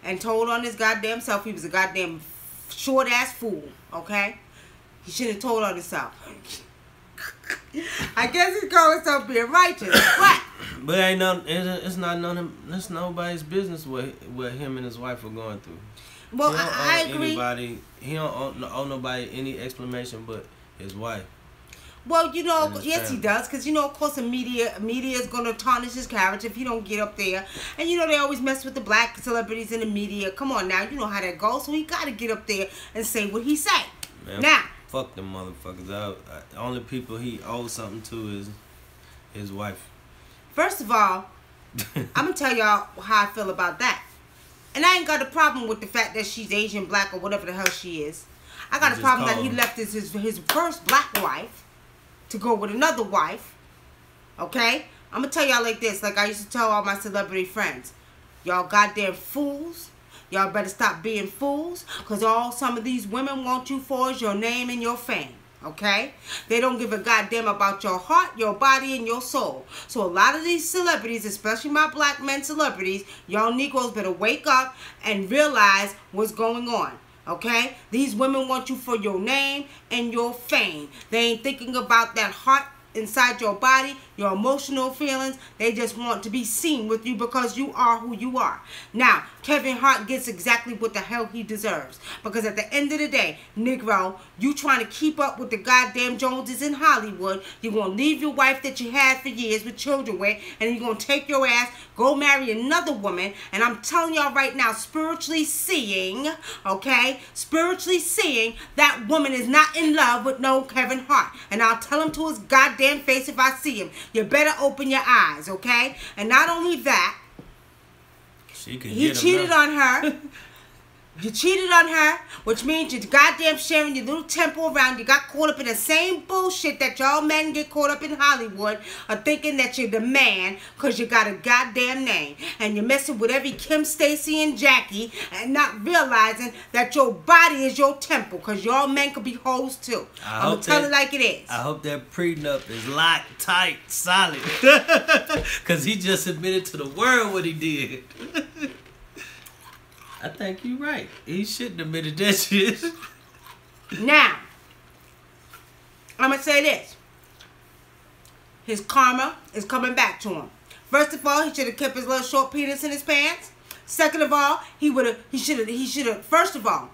and told on his goddamn self he was a goddamn short-ass fool, okay? He shouldn't have told on himself. I guess he's calling himself being righteous, but ain't no, it's nobody's business what him and his wife are going through. Well, I agree. He don't owe nobody any explanation but his wife. Well, you know, yes, he does, because you know, of course, the media is going to tarnish his character if he don't get up there, and you know they always mess with the black celebrities in the media. Come on now, you know how that goes, so he got to get up there and say what he say. Man, now, fuck them motherfuckers. The only people he owes something to is his wife. First of all, I'm going to tell y'all how I feel about that. And I ain't got a problem with the fact that she's Asian, black, or whatever the hell she is. I got a problem that he left his first black wife to go with another wife. Okay? I'm going to tell y'all like this, like I used to tell all my celebrity friends. Y'all goddamn fools. Y'all better stop being fools, because all some of these women want you for is your name and your fame. Okay? They don't give a goddamn about your heart, your body, and your soul. So a lot of these celebrities, especially my black men celebrities, y'all Negroes better wake up and realize what's going on. Okay? These women want you for your name and your fame. They ain't thinking about that heart inside your body, your emotional feelings. They just want to be seen with you because you are who you are. Now, Kevin Hart gets exactly what the hell he deserves. Because at the end of the day, Negro, you trying to keep up with the goddamn Joneses in Hollywood. You're going to leave your wife that you had for years with children with, and you're going to take your ass, go marry another woman. And I'm telling y'all right now, spiritually seeing, okay, spiritually seeing, that woman is not in love with no Kevin Hart. And I'll tell him to his goddamn goddamn face if I see him. You better open your eyes, okay? And not only that, he cheated on her. You cheated on her, which means you're goddamn sharing your little temple around. You got caught up in the same bullshit that y'all men get caught up in Hollywood of thinking that you're the man because you got a goddamn name. And you're messing with every Kim, Stacy, and Jackie and not realizing that your body is your temple because y'all men could be hoes too. I'm going to tell it like it is. I hope that prenup is locked, tight, solid. Because he just admitted to the world what he did. I think you're right. He shouldn't have admitted that shit. Now, I'm going to say this. His karma is coming back to him. First of all, he should have kept his little short penis in his pants. Second of all, he should have, first of all,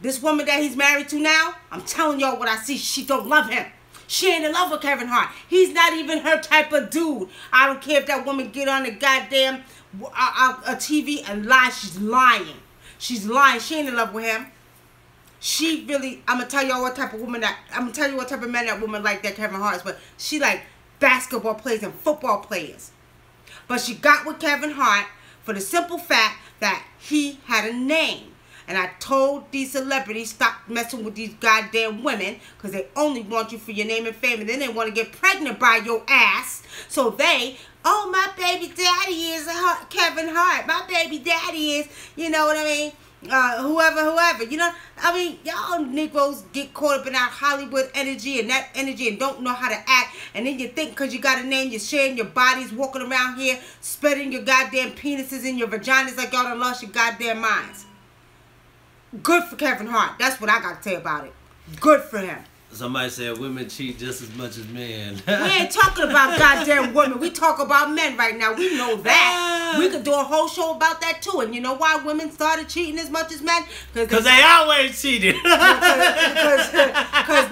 this woman that he's married to now, I'm telling y'all what I see, she don't love him. She ain't in love with Kevin Hart. He's not even her type of dude. I don't care if that woman get on the goddamn a TV and lie. She's lying. She's lying. She ain't in love with him. She really, I'm gonna tell y'all what type of woman that, I'm gonna tell you what type of man that woman like that Kevin Hart is, but she like basketball players and football players. But she got with Kevin Hart for the simple fact that he had a name. And I told these celebrities, stop messing with these goddamn women because they only want you for your name and fame. And then they want to get pregnant by your ass. So they, oh, my baby daddy is Kevin Hart. My baby daddy is, you know what I mean, whoever. You know, I mean, y'all Negroes get caught up in that Hollywood energy and that energy and don't know how to act. And then you think because you got a name, you're sharing your bodies, walking around here, spreading your goddamn penises in your vaginas like y'all done lost your goddamn minds. Good for Kevin Hart. That's what I got to say about it. Good for him. Somebody said women cheat just as much as men. We ain't talking about goddamn women. We talk about men right now. We know that. We could do a whole show about that too. And you know why women started cheating as much as men? Because they always cheated. Because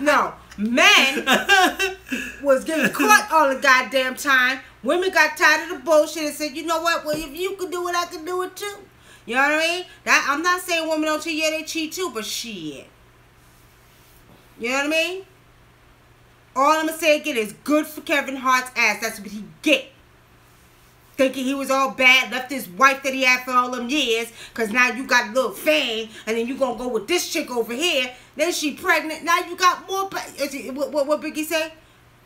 no. Men was getting caught all the goddamn time. Women got tired of the bullshit and said, you know what? Well, if you could do it, I could do it too. You know what I mean? I'm not saying women don't cheat. Yeah, they cheat too, but shit. You know what I mean? All I'm going to say again is good for Kevin Hart's ass. That's what he get. Thinking he was all bad, left his wife that he had for all them years, because now you got a little fame, and then you going to go with this chick over here. Then she pregnant. Now you got more... What Biggie say?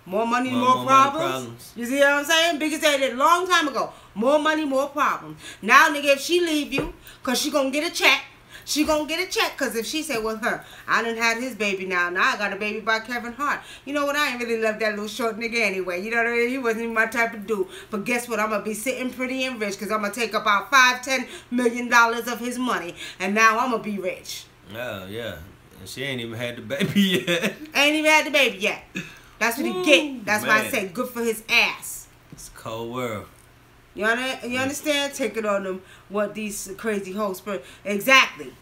More money, more problems. You see what I'm saying? Biggie said it a long time ago. More money, more problems. Now, nigga, if she leave you, because she going to get a check, she going to get a check. Because if she say, well, I done had his baby now. Now I got a baby by Kevin Hart. You know what? I ain't really love that little short nigga anyway. You know what I mean? He wasn't even my type of dude. But guess what? I'm going to be sitting pretty and rich because I'm going to take about $5-10 million of his money. And now I'm going to be rich. Oh, yeah. And she ain't even had the baby yet. Ain't even had the baby yet. That's what he get. That's why I say good for his ass. It's a cold world. You understand? Take it on them. What these crazy hoes. Exactly.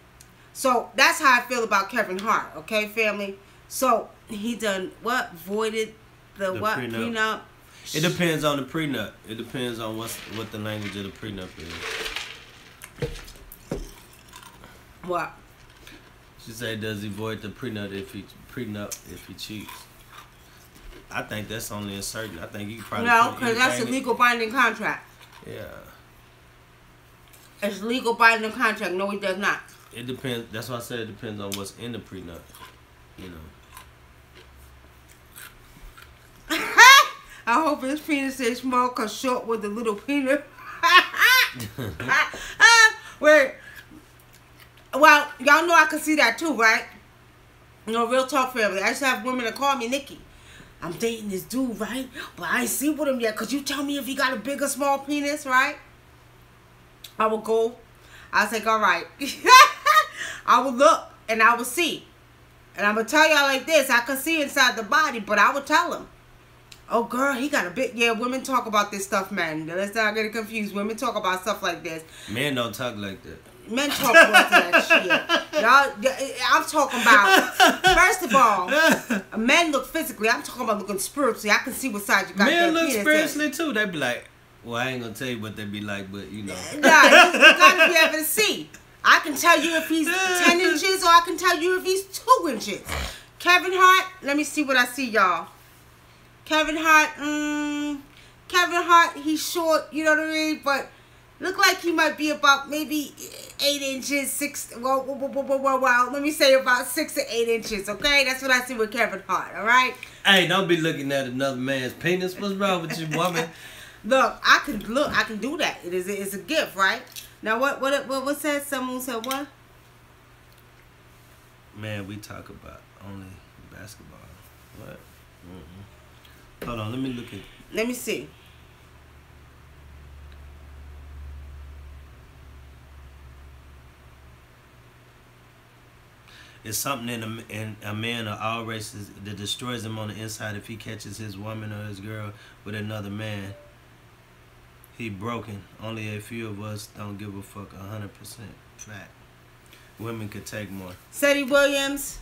So that's how I feel about Kevin Hart. Okay, family. So he done what? Voided the what? Prenup. It depends on the prenup. It depends on what the language of the prenup is. What? She said, does he void the prenup if he cheats? I think that's only a certain. I think you can probably. No, because that's a legal binding contract. Yeah. It's legal binding contract. No, it does not. It depends. That's why I said it depends on what's in the prenup. You know. I hope his penis is small because short with a little penis. Wait. Well, y'all know I can see that too, right? You know, real talk, family. I used to have women that call me Nikki. I'm dating this dude, right? But I ain't sleep with him yet. Could you tell me if he got a big or small penis, right? I would go. I was like, all right. I would look and I would see. And I'm going to tell y'all like this. I could see inside the body, but I would tell him. Oh, girl, he got a big... Yeah, women talk about this stuff, man. Let's not get it confused. Women talk about stuff like this. Men don't talk like that. Men talk about that shit. Y'all, I'm talking about, first of all, men look physically. I'm talking about looking spiritually. I can see what side you got. Men look spiritually too. They be like, well, I ain't gonna tell you what they be like, but you know. Nah, you gotta be able to see. I can tell you if he's 10 inches or I can tell you if he's 2 inches. Kevin Hart, let me see what I see, y'all. Kevin Hart, Kevin Hart, he's short, you know what I mean? But look like he might be about maybe 8 inches, 6, well, let me say about 6 to 8 inches, okay? That's what I see with Kevin Hart, all right? Hey, don't be looking at another man's penis. What's wrong with you, woman? Look, I can do that. It's a gift, right? Now, what said? Someone said what? Man, we talk about only basketball. What? Hold on, let me look at. Let me see. It's something in a man of all races that destroys him on the inside if he catches his woman or his girl with another man. He broken. Only a few of us don't give a fuck. 100% fact. Women could take more. Seddy Williams.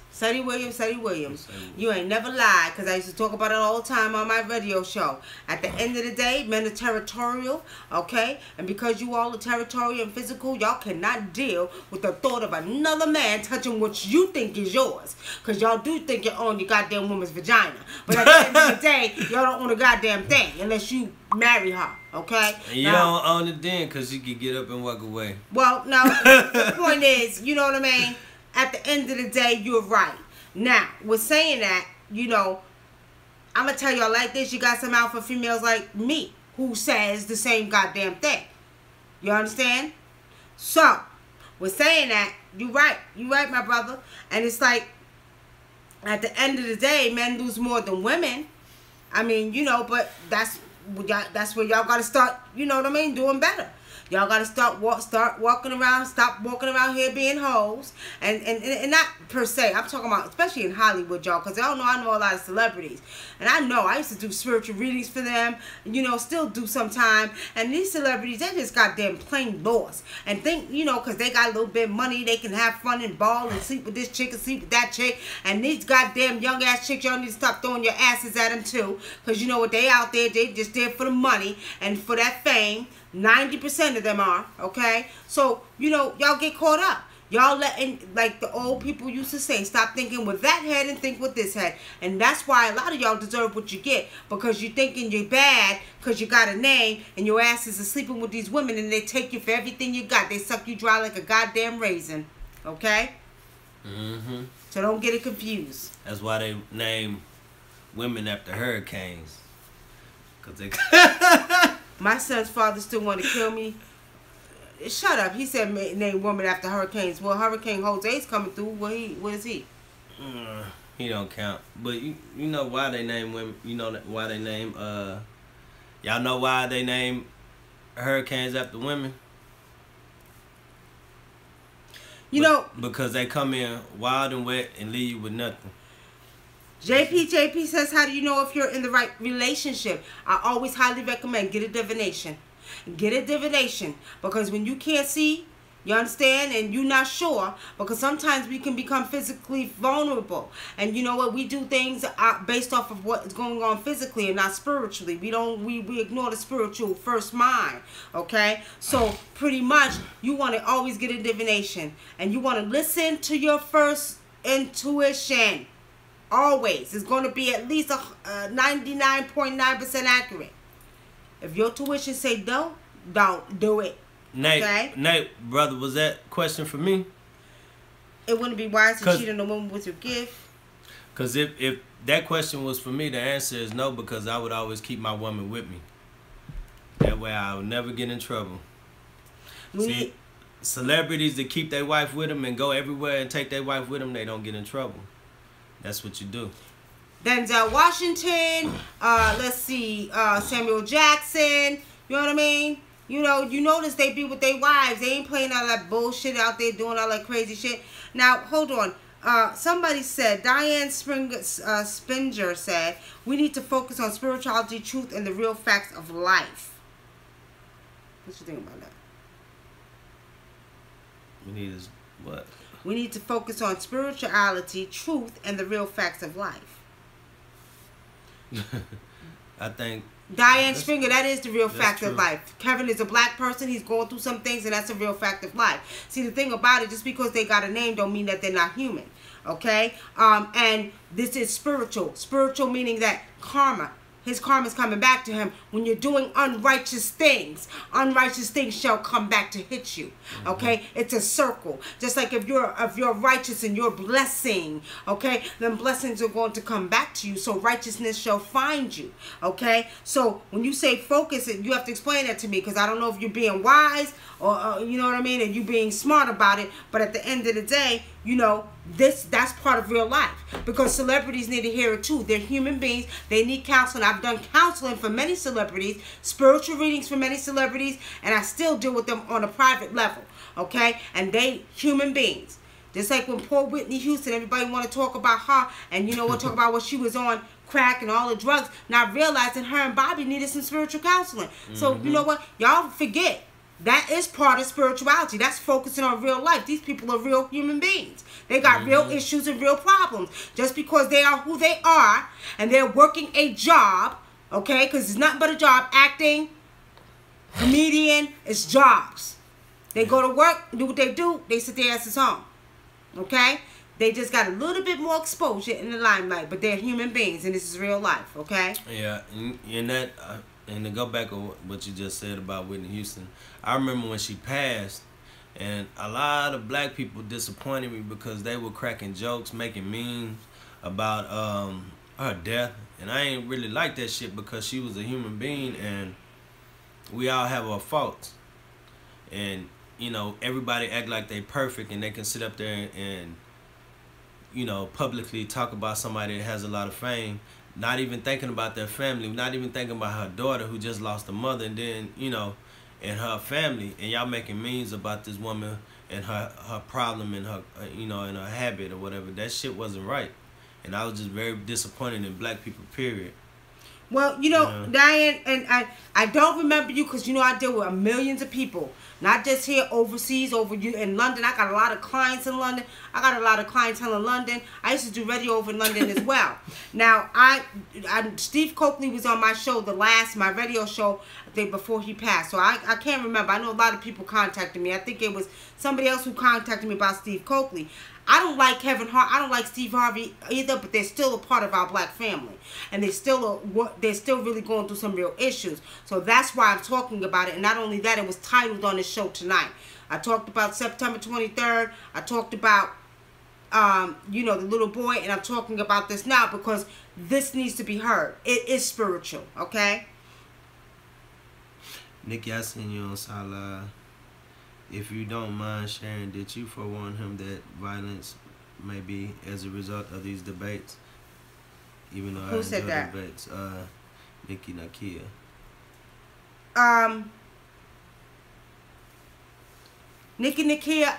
You ain't never lied, because I used to talk about it all the time on my radio show. At the end of the day, men are territorial, okay? And because you all are territorial and physical, y'all cannot deal with the thought of another man touching what you think is yours. Because y'all do think you own your goddamn woman's vagina. But at the end of the day, y'all don't own a goddamn thing unless you marry her, okay? And you don't own it then because you can get up and walk away. Well, now, the point is, you know what I mean? At the end of the day, you're right. Now, with saying that, you know, I'm going to tell y'all like this. You got some alpha females like me who says the same goddamn thing. You understand? So, with saying that, you're right. You're right, my brother. And it's like, at the end of the day, men lose more than women. I mean, you know, but that's where y'all got to start, you know what I mean, doing better. Y'all got to start walking around, stop walking around here being hoes. And not per se. I'm talking about, especially in Hollywood, y'all. Because I know a lot of celebrities. And I used to do spiritual readings for them. You know, still do sometime. And these celebrities, they just goddamn plain lost. And think, you know, because they got a little bit of money, they can have fun and ball and sleep with this chick and sleep with that chick. And these goddamn young ass chicks, y'all need to stop throwing your asses at them too. Because you know what, they out there, they just there for the money and for that fame. 90% of them are, okay? So, you know, y'all get caught up. Y'all letting, like the old people used to say, stop thinking with that head and think with this head. And that's why a lot of y'all deserve what you get. Because you're thinking you're bad because you got a name and your asses are sleeping with these women and they take you for everything you got. They suck you dry like a goddamn raisin, okay? Mm-hmm. So don't get it confused. That's why they name women after hurricanes. Because they... My son's father still want to kill me. Shut up. He said name woman after hurricanes. Well, Hurricane Jose's coming through. What is he? He don't count. But you know why they name women. You know why they name y'all know why they name hurricanes after women? You know, because they come in wild and wet and leave you with nothing. JP says, how do you know if you're in the right relationship? I always highly recommend get a divination. Get a divination. Because when you can't see, you understand, and you're not sure, because sometimes we can become physically vulnerable. And you know what? We do things based off of what is going on physically and not spiritually. We ignore the spiritual first mind, okay? So pretty much you want to always get a divination. And you want to listen to your first intuition. Always. It's going to be at least 99.9% accurate. If your tuition say don't do it. Nate, brother, was that question for me? It wouldn't be wise to cheat on a woman with your gift. Because if that question was for me, the answer is no, because I would always keep my woman with me. That way I would never get in trouble. See, celebrities that keep their wife with them and go everywhere and take their wife with them, they don't get in trouble. That's what you do. Denzel Washington, let's see, Samuel Jackson, you know what I mean? You know, you notice they be with their wives. They ain't playing all that bullshit out there, doing all that crazy shit. Now, hold on. Somebody said, Diane Spinger said, we need to focus on spirituality, truth, and the real facts of life. What you think about that? We need is what? We need to focus on spirituality, truth, and the real facts of life. I think Diane Springer, that is the real fact of life. Kevin is a black person. He's going through some things, and that's a real fact of life. See, the thing about it, just because they got a name don't mean that they're not human. Okay? And this is spiritual. Spiritual meaning that karma, his karma's coming back to him. When you're doing unrighteous things shall come back to hit you. Okay? It's a circle. Just like if you're righteous and you're blessing, okay, then blessings are going to come back to you. So righteousness shall find you. Okay? So when you say focus, you have to explain that to me, because I don't know if you're being wise or you know what I mean, and you being smart about it. But at the end of the day, you know, that's part of real life, because celebrities need to hear it too. They're human beings. They need counseling. I've done counseling for many celebrities, spiritual readings for many celebrities, and I still deal with them on a private level. Okay? And they human beings. Just like when poor Whitney Houston, everybody want to talk about her, and you know what, talk about what she was on crack and all the drugs, not realizing her and Bobby needed some spiritual counseling. So you know what, y'all forget. That is part of spirituality. That's focusing on real life. These people are real human beings. They got real issues and real problems. Just because they are who they are and they're working a job, okay, because it's nothing but a job. Acting, comedian, it's jobs. They go to work, do what they do, they sit their asses home. Okay? They just got a little bit more exposure in the limelight, but they're human beings, and this is real life, okay? Yeah, and that... and to go back on what you just said about Whitney Houston, I remember when she passed, and a lot of black people disappointed me because they were cracking jokes, making memes about her death. And I ain't really like that shit, because she was a human being, and we all have our faults. And, you know, everybody act like they perfect, and they can sit up there and you know, publicly talk about somebody that has a lot of fame, not even thinking about their family, not even thinking about her daughter who just lost a mother, and then, you know, and her family, and y'all making memes about this woman and her problem and her, you know, and her habit or whatever. That shit wasn't right. And I was just very disappointed in black people, period. Well, you know, Diane, and I don't remember you because, you know, I deal with millions of people. Not just here, overseas, over you in London. I got a lot of clients in London. I got a lot of clientele in London. I used to do radio over in London as well. Now, Steve Coakley was on my show, my radio show, I think before he passed. So I can't remember. I know a lot of people contacted me. I think it was somebody else who contacted me about Steve Coakley. I don't like Kevin Hart. I don't like Steve Harvey either, but they're still a part of our black family. And they're still really going through some real issues. So that's why I'm talking about it. And not only that, it was titled on this show tonight. I talked about September 23rd. I talked about, you know, the little boy. And I'm talking about this now because this needs to be heard. It is spiritual, okay? Nikki, I seen you on Sala. If you don't mind sharing, did you forewarn him that violence may be as a result of these debates? Even though Who I said enjoy that? Debates, Nikki Nakia. Nikki Nakia,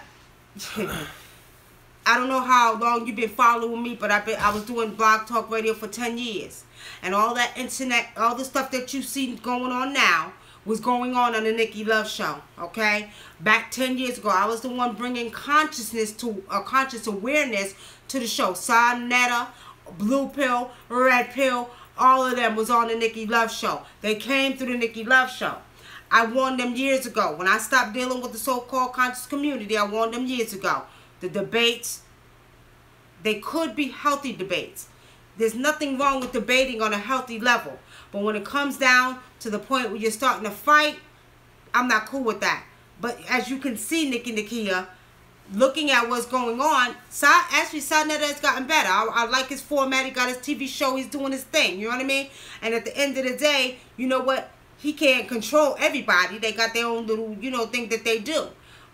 I don't know how long you've been following me, but I was doing Blog Talk Radio for 10 years. And all that internet, all the stuff that you see going on now, was going on the Nikki Love Show, okay? Back 10 years ago, I was the one bringing consciousness to conscious awareness to the show. Sonetta, Blue Pill, Red Pill, all of them was on the Nikki Love Show. They came through the Nikki Love Show. I warned them years ago. When I stopped dealing with the so-called conscious community, I warned them years ago. The debates, they could be healthy debates. There's nothing wrong with debating on a healthy level. But when it comes down to the point where you're starting to fight, I'm not cool with that. But as you can see, Nikki Nakia, looking at what's going on, actually, Sonetta has gotten better. I like his format. He got his TV show. He's doing his thing. You know what I mean? And at the end of the day, you know what? He can't control everybody. They got their own little, you know, thing that they do.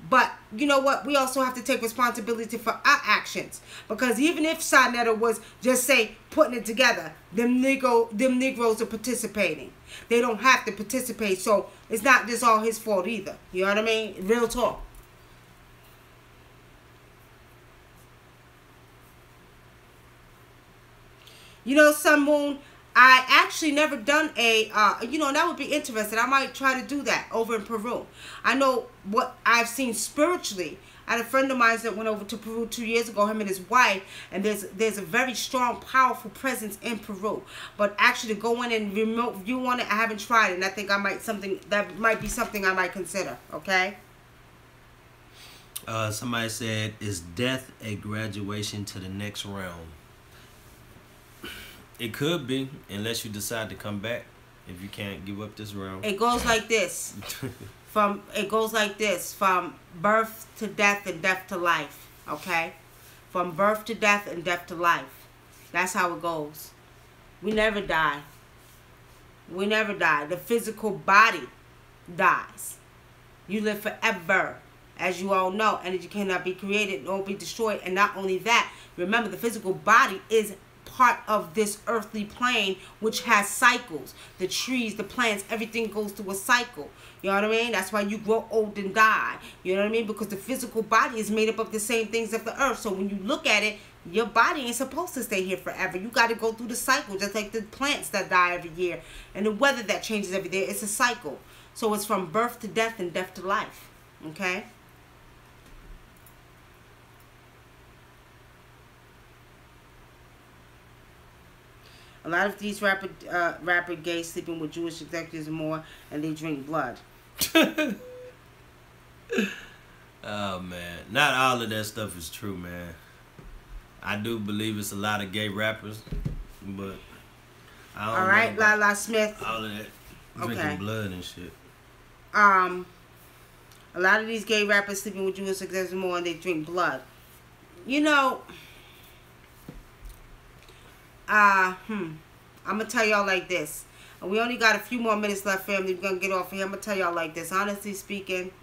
But, you know what? We also have to take responsibility for our actions. Because even if Sonetta was, just say, putting it together, them Negroes are participating. They don't have to participate. So, it's not just all his fault either. You know what I mean? Real talk. You know, Sun Moon, I actually never done a, you know, that would be interesting. I might try to do that over in Peru. I know what I've seen spiritually. I had a friend of mine that went over to Peru 2 years ago, him and his wife, and there's a very strong, powerful presence in Peru. But actually to go in and remote view on it, I haven't tried it, and I think that might be something I might consider, okay? Somebody said, is death a graduation to the next realm? It could be, unless you decide to come back. If you can't give up this realm. It goes like this. It goes like this. From birth to death and death to life. Okay? From birth to death and death to life. That's how it goes. We never die. We never die. The physical body dies. You live forever. As you all know, energy cannot be created nor be destroyed. And not only that, remember the physical body is part of this earthly plane, which has cycles. The trees, the plants, everything goes through a cycle. You know what I mean? That's why you grow old and die. You know what I mean? Because the physical body is made up of the same things of the earth. So when you look at it, your body ain't supposed to stay here forever. You got to go through the cycle, just like the plants that die every year and the weather that changes every day. It's a cycle. So it's from birth to death and death to life. Okay? A lot of these rapper gays sleeping with Jewish executives and more, and they drink blood. Oh, man. Not all of that stuff is true, man. I do believe it's a lot of gay rappers, but I don't know. All right, Lala Smith. All of that drinking blood and shit. A lot of these gay rappers sleeping with Jewish executives and more, and they drink blood. You know... I'm going to tell y'all like this. And we only got a few more minutes left, family. We're going to get off of here. I'm going to tell y'all like this. Honestly speaking,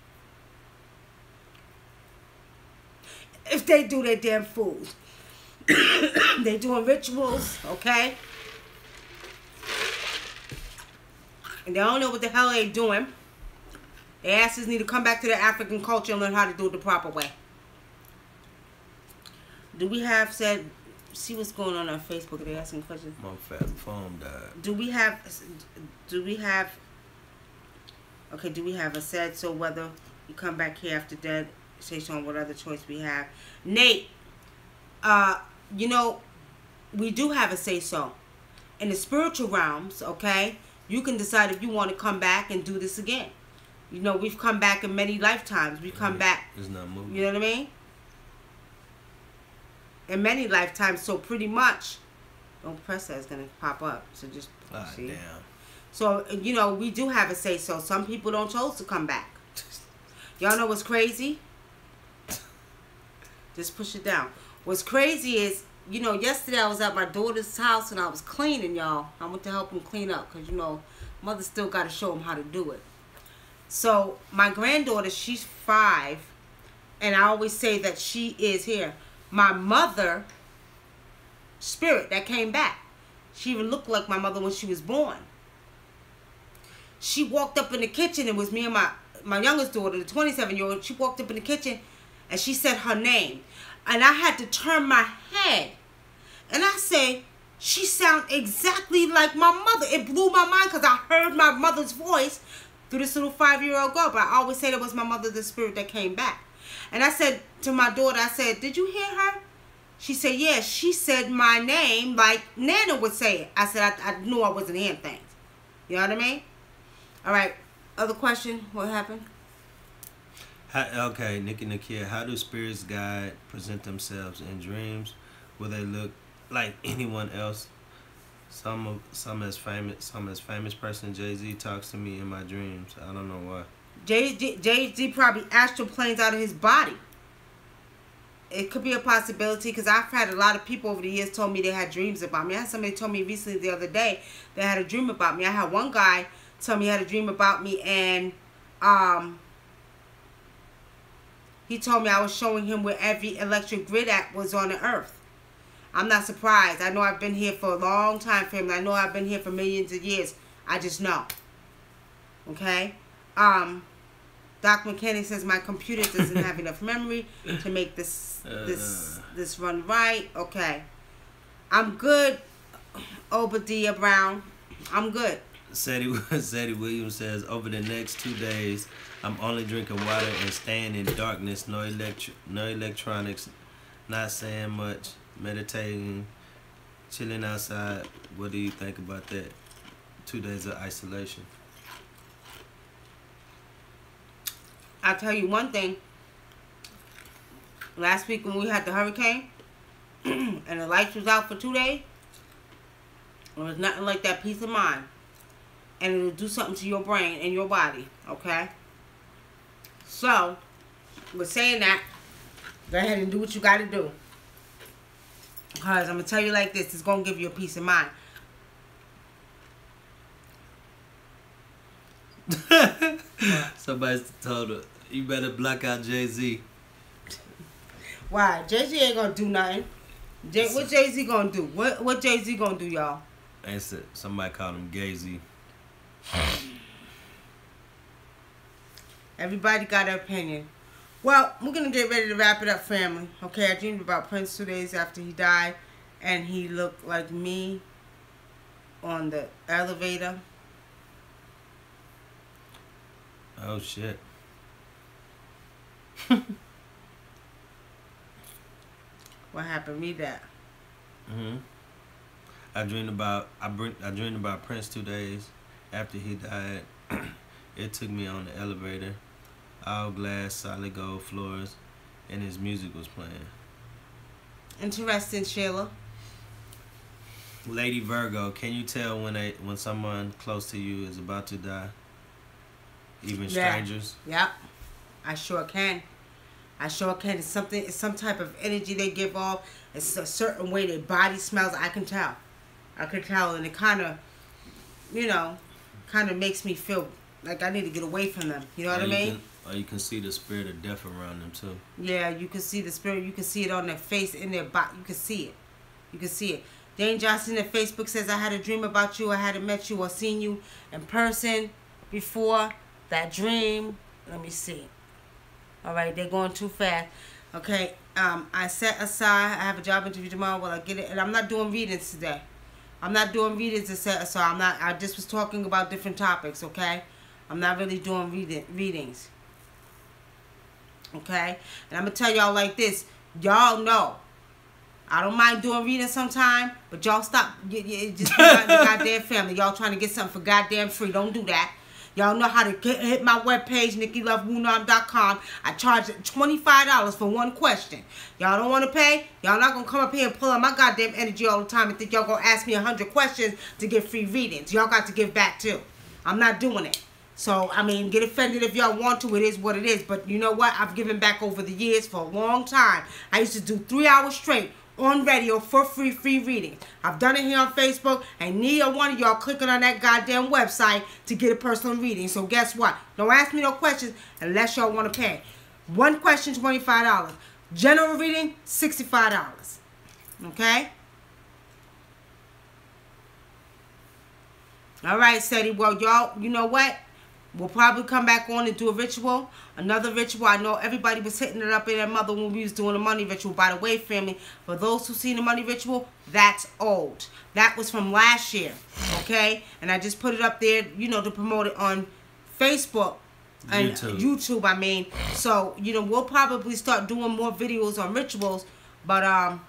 if they do their damn fools, they doing rituals, okay? And they don't know what the hell they doing. Their asses need to come back to their African culture and learn how to do it the proper way. Do we have said... See what's going on Facebook. Are they asking questions? My fat phone died. Do we have a said so whether you come back here after dead, say so on what other choice we have? Nate, you know, we do have a say so. In the spiritual realms, okay, you can decide if you want to come back and do this again. You know, we've come back in many lifetimes. We've come back. It's not moving. You know what I mean? In many lifetimes, so pretty much, don't press that, it's going to pop up, so just see. Damn. So, you know, we do have a say-so. Some people don't chose to come back. Y'all know what's crazy? Just push it down. What's crazy is, you know, yesterday I was at my daughter's house and I was cleaning, y'all. I went to help them clean up because, you know, mother still got to show them how to do it. So, my granddaughter, she's 5, and I always say that she is here. My mother, spirit that came back. She even looked like my mother when she was born. She walked up in the kitchen. It was me and my youngest daughter, the 27-year-old. She walked up in the kitchen and she said her name. And I had to turn my head. And I said, she sounds exactly like my mother. It blew my mind because I heard my mother's voice through this little 5-year-old girl. But I always say that was my mother, the spirit that came back. And I said to my daughter, I said, did you hear her? She said, yeah. She said my name like Nana would say it. I said, I knew I wasn't hearing things. You know what I mean? All right. Other question? What happened? Okay, Nikki, how do spirits guide present themselves in dreams? Will they look like anyone else? Some as famous person. Jay-Z talks to me in my dreams. I don't know why. Jay-Z probably astral planes out of his body. It could be a possibility because I've had a lot of people over the years told me they had dreams about me. I had somebody told me recently the other day they had a dream about me. I had one guy tell me he had a dream about me, and he told me I was showing him where every electric grid at was on the earth. I'm not surprised. I know I've been here for a long time, family. I know I've been here for millions of years. I just know. Okay? Doc Mechanic says my computer doesn't have enough memory to make this run right. Okay. I'm good, Obadiah Brown. I'm good. Sadie Williams says, over the next 2 days, I'm only drinking water and staying in darkness. No electronics. Not saying much. Meditating. Chilling outside. What do you think about that? 2 days of isolation. I'll tell you one thing. Last week when we had the hurricane and the lights was out for 2 days, There's nothing like that peace of mind. And it'll do something to your brain and your body, okay? So, with saying that, go ahead and do what you got to do. Because I'm going to tell you like this, it's going to give you a peace of mind. Somebody told her, you better block out Jay-Z. Why? Jay-Z ain't going to do nothing. What Jay-Z going to do? What Jay-Z going to do, y'all? Somebody called him Gay-Z. Everybody got an opinion. Well, we're going to get ready to wrap it up, family. Okay, I dreamed about Prince 2 days after he died. And he looked like me on the elevator. Oh, shit. What happened? Read that. I dreamed about Prince 2 days after he died. It took me on the elevator, all glass, solid gold floors, and his music was playing. Interesting, Sheila. Lady Virgo, can you tell when someone close to you is about to die? Even strangers? Yep. I sure can. I sure can. It's some type of energy they give off. It's a certain way their body smells. I can tell. I can tell, and it kind of, kind of makes me feel like I need to get away from them. You know what I mean? Or you can see the spirit of death around them too. Yeah, you can see the spirit. You can see it on their face, in their body. You can see it. You can see it. Dane Johnson at Facebook says, I had a dream about you. I hadn't met you or seen you in person before. That dream. Let me see. All right, they're going too fast. Okay, I set aside. I have a job interview tomorrow. Well, I get it, and I'm not doing readings today. I'm not doing readings to set aside. I just was talking about different topics. Okay, I'm not really doing readings. Okay, and I'm gonna tell y'all like this. Y'all know, I don't mind doing readings sometime, but y'all stop. Just the goddamn family. Y'all trying to get something for goddamn free. Don't do that. Y'all know how to hit my webpage, NICKYLOVEWunam.com. I charge $25 for one question. Y'all don't want to pay? Y'all not going to come up here and pull out my goddamn energy all the time and think y'all going to ask me 100 questions to get free readings. Y'all got to give back too. I'm not doing it. So, I mean, get offended if y'all want to. It is what it is. But you know what? I've given back over the years for a long time. I used to do 3 hours straight on radio for free reading. I've done it here on Facebook, and neither one of y'all clicking on that goddamn website to get a personal reading. So guess what? Don't ask me no questions unless y'all want to pay. One question, $25. General reading, $65. Okay? All right, Seti. Well, y'all, you know what? We'll probably come back on and do a ritual. Another ritual. I know everybody was hitting it up in their mother when we was doing the money ritual. By the way, family, for those who seen the money ritual, that's old. That was from last year. Okay? And I just put it up there, to promote it on Facebook. And YouTube, I mean. So, we'll probably start doing more videos on rituals. But,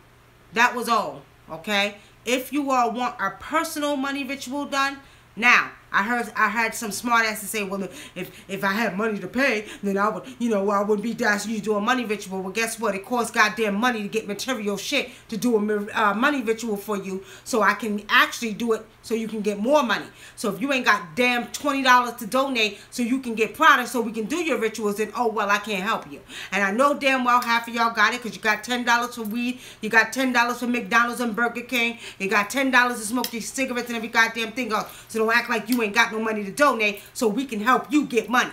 that was all. Okay? If you all want a personal money ritual done, now, I heard some smart asses say, well, if I had money to pay, then I would, I wouldn't be asking you to do a money ritual. Well, guess what? It costs goddamn money to get material shit to do a money ritual for you, so I can actually do it so you can get more money. So if you ain't got damn $20 to donate so you can get products so we can do your rituals, then, oh, well, I can't help you. And I know damn well half of y'all got it because you got $10 for weed, you got $10 for McDonald's and Burger King, you got $10 to smoke your cigarettes and every goddamn thing else. So don't act like you ain't got no money to donate so we can help you get money.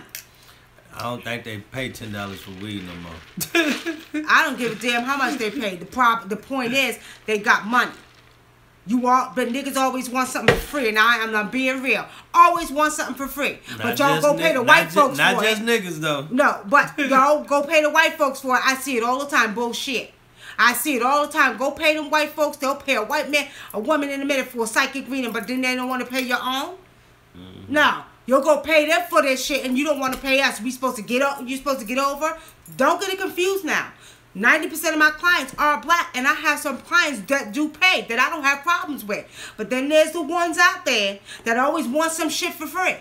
I don't think they pay $10 for weed no more. I don't give a damn how much they pay. The point is they got money. But niggas always want something for free, and I'm not being real. Always want something for free. But y'all go pay the white folks for it. Not just niggas though. No, but y'all go pay the white folks for it. I see it all the time. Bullshit. I see it all the time. Go pay them white folks. They'll pay a white man, a woman in a minute for a psychic reading, but then they don't want to pay your own. No, you'll go pay them for this shit, and you don't want to pay us. You supposed to get over. Don't get it confused now. 90% of my clients are black, and I have some clients that do pay that I don't have problems with. But then there's the ones out there that always want some shit for free.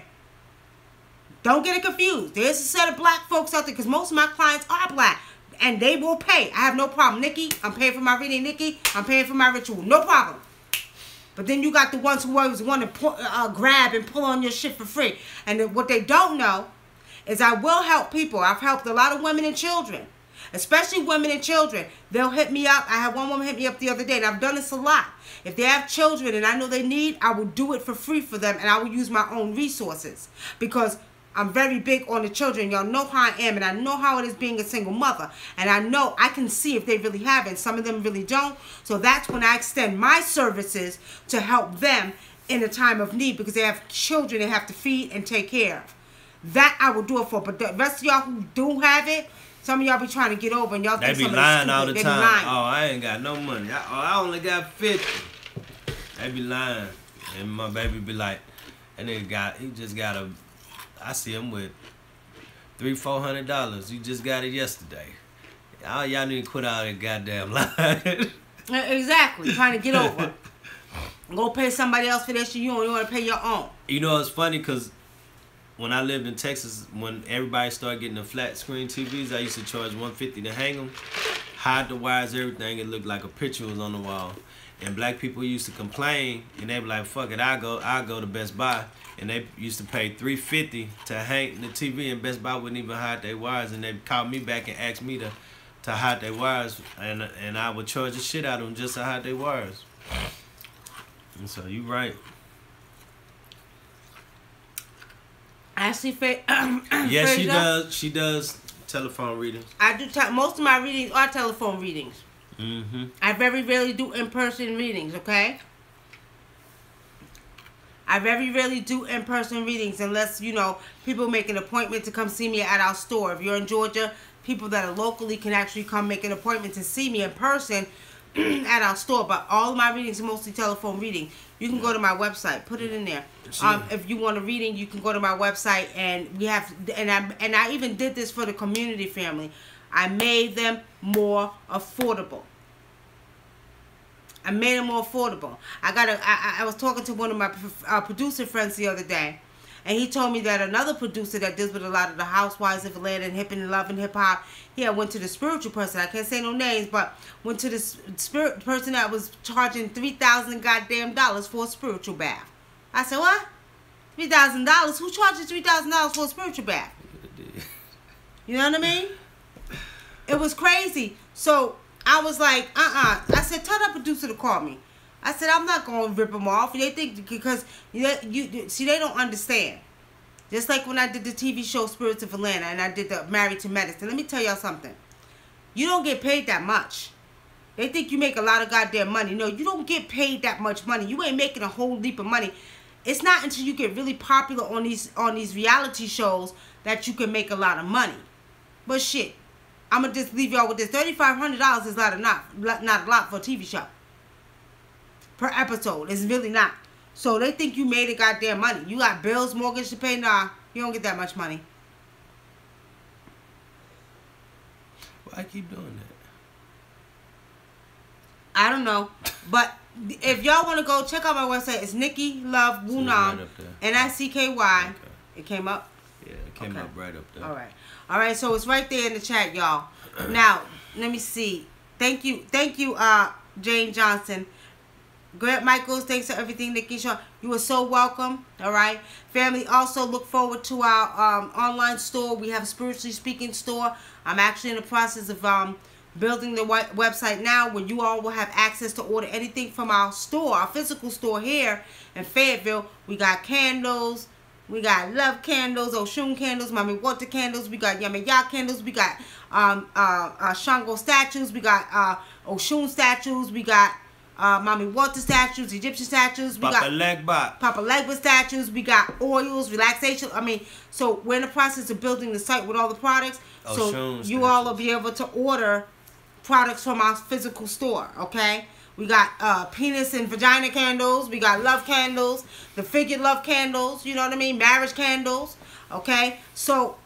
Don't get it confused. There's a set of black folks out there because most of my clients are black, and they will pay. I have no problem. Nikki, I'm paying for my reading. Nikki, I'm paying for my ritual. No problem. But then you got the ones who always want to grab and pull on your shit for free. And then what they don't know is I will help people. I've helped a lot of women and children, especially women and children. They'll hit me up. I had one woman hit me up the other day, and I've done this a lot. If they have children and I know they need, I will do it for free for them, and I will use my own resources because I'm very big on the children. Y'all know how I am, and I know how it is being a single mother. And I know I can see if they really have it. Some of them really don't. So that's when I extend my services to help them in a time of need because they have children they have to feed and take care of. That I will do it for. But the rest of y'all who do have it, some of y'all be trying to get over and y'all think they be lying all the time. Oh, I ain't got no money. I only got 50. They be lying. And my baby be like, that nigga he just got a, I see him with $300-400. You just got it yesterday. Y'all need to quit all that goddamn lying. Exactly. Trying to get over. Go pay somebody else for that shit. You don't want to pay your own. You know, it's funny because when I lived in Texas, when everybody started getting the flat screen TVs, I used to charge $150 to hang them, hide the wires, everything. It looked like a picture was on the wall. And black people used to complain, and they be like, "Fuck it, I'll go to Best Buy." And they used to pay $350 to hang the TV, and Best Buy wouldn't even hide their wires. And they called me back and asked me to hide their wires, and I would charge the shit out of them just to hide their wires. And so you right. Ashley yeah, she does telephone readings. I do. Most of my readings are telephone readings. Mm-hmm. I very rarely do in-person readings. Okay. I very rarely do in-person readings unless, you know, people make an appointment to come see me at our store. If you're in Georgia, people that are locally can actually come make an appointment to see me in person at our store. But all of my readings are mostly telephone reading. You can go to my website, put it in there. If you want a reading, you can go to my website, and we have, and I even did this for the community family. I made them more affordable. I made it more affordable. I was talking to one of my producer friends the other day, and he told me that another producer that deals with a lot of the housewives of Atlanta and hip and love and hip hop, he had went to the spiritual person. I can't say no names, but went to the spirit person that was charging $3,000 goddamn dollars for a spiritual bath. I said, what? $3,000? Who charges $3,000 for a spiritual bath? You know what I mean? It was crazy. So I was like, I said, tell that producer to call me. I said, I'm not going to rip them off. They think, because, see, they don't understand. Just like when I did the TV show Spirits of Atlanta and I did the Married to Medicine. Let me tell y'all something. You don't get paid that much. They think you make a lot of goddamn money. No, you don't get paid that much money. You ain't making a whole leap of money. It's not until you get really popular on these reality shows that you can make a lot of money. But shit, I'm going to just leave y'all with this. $3,500 is not a lot for a TV show. Per episode. It's really not. So they think you made a goddamn money. You got bills, mortgage to pay. Nah, you don't get that much money. Why keep doing that? I don't know. But if y'all want to go, check out my website. It's NICKY LOVE Wunam. NICKY. Okay. It came up? Yeah, it came up right up there. All right. All right, so it's right there in the chat, y'all. Now, let me see. Thank you, Jane Johnson. Grant Michaels, thanks for everything, Nikki Shaw. You are so welcome. All right, family. Also, look forward to our online store. We have a Spiritually Speaking store. I'm actually in the process of building the website now, where you all will have access to order anything from our store, our physical store here in Fayetteville. We got candles. We got love candles, Oshun candles, Mommy Water candles. We got Yamaya candles. We got Shango statues. We got Oshun statues. We got Mommy Water statues, Egyptian statues. We got Papa Legba statues. We got oils, relaxation. I mean, so we're in the process of building the site with all the products. So you all will be able to order products from our physical store, okay? We got penis and vagina candles. We got love candles, the figured love candles, you know what I mean? Marriage candles, okay? So,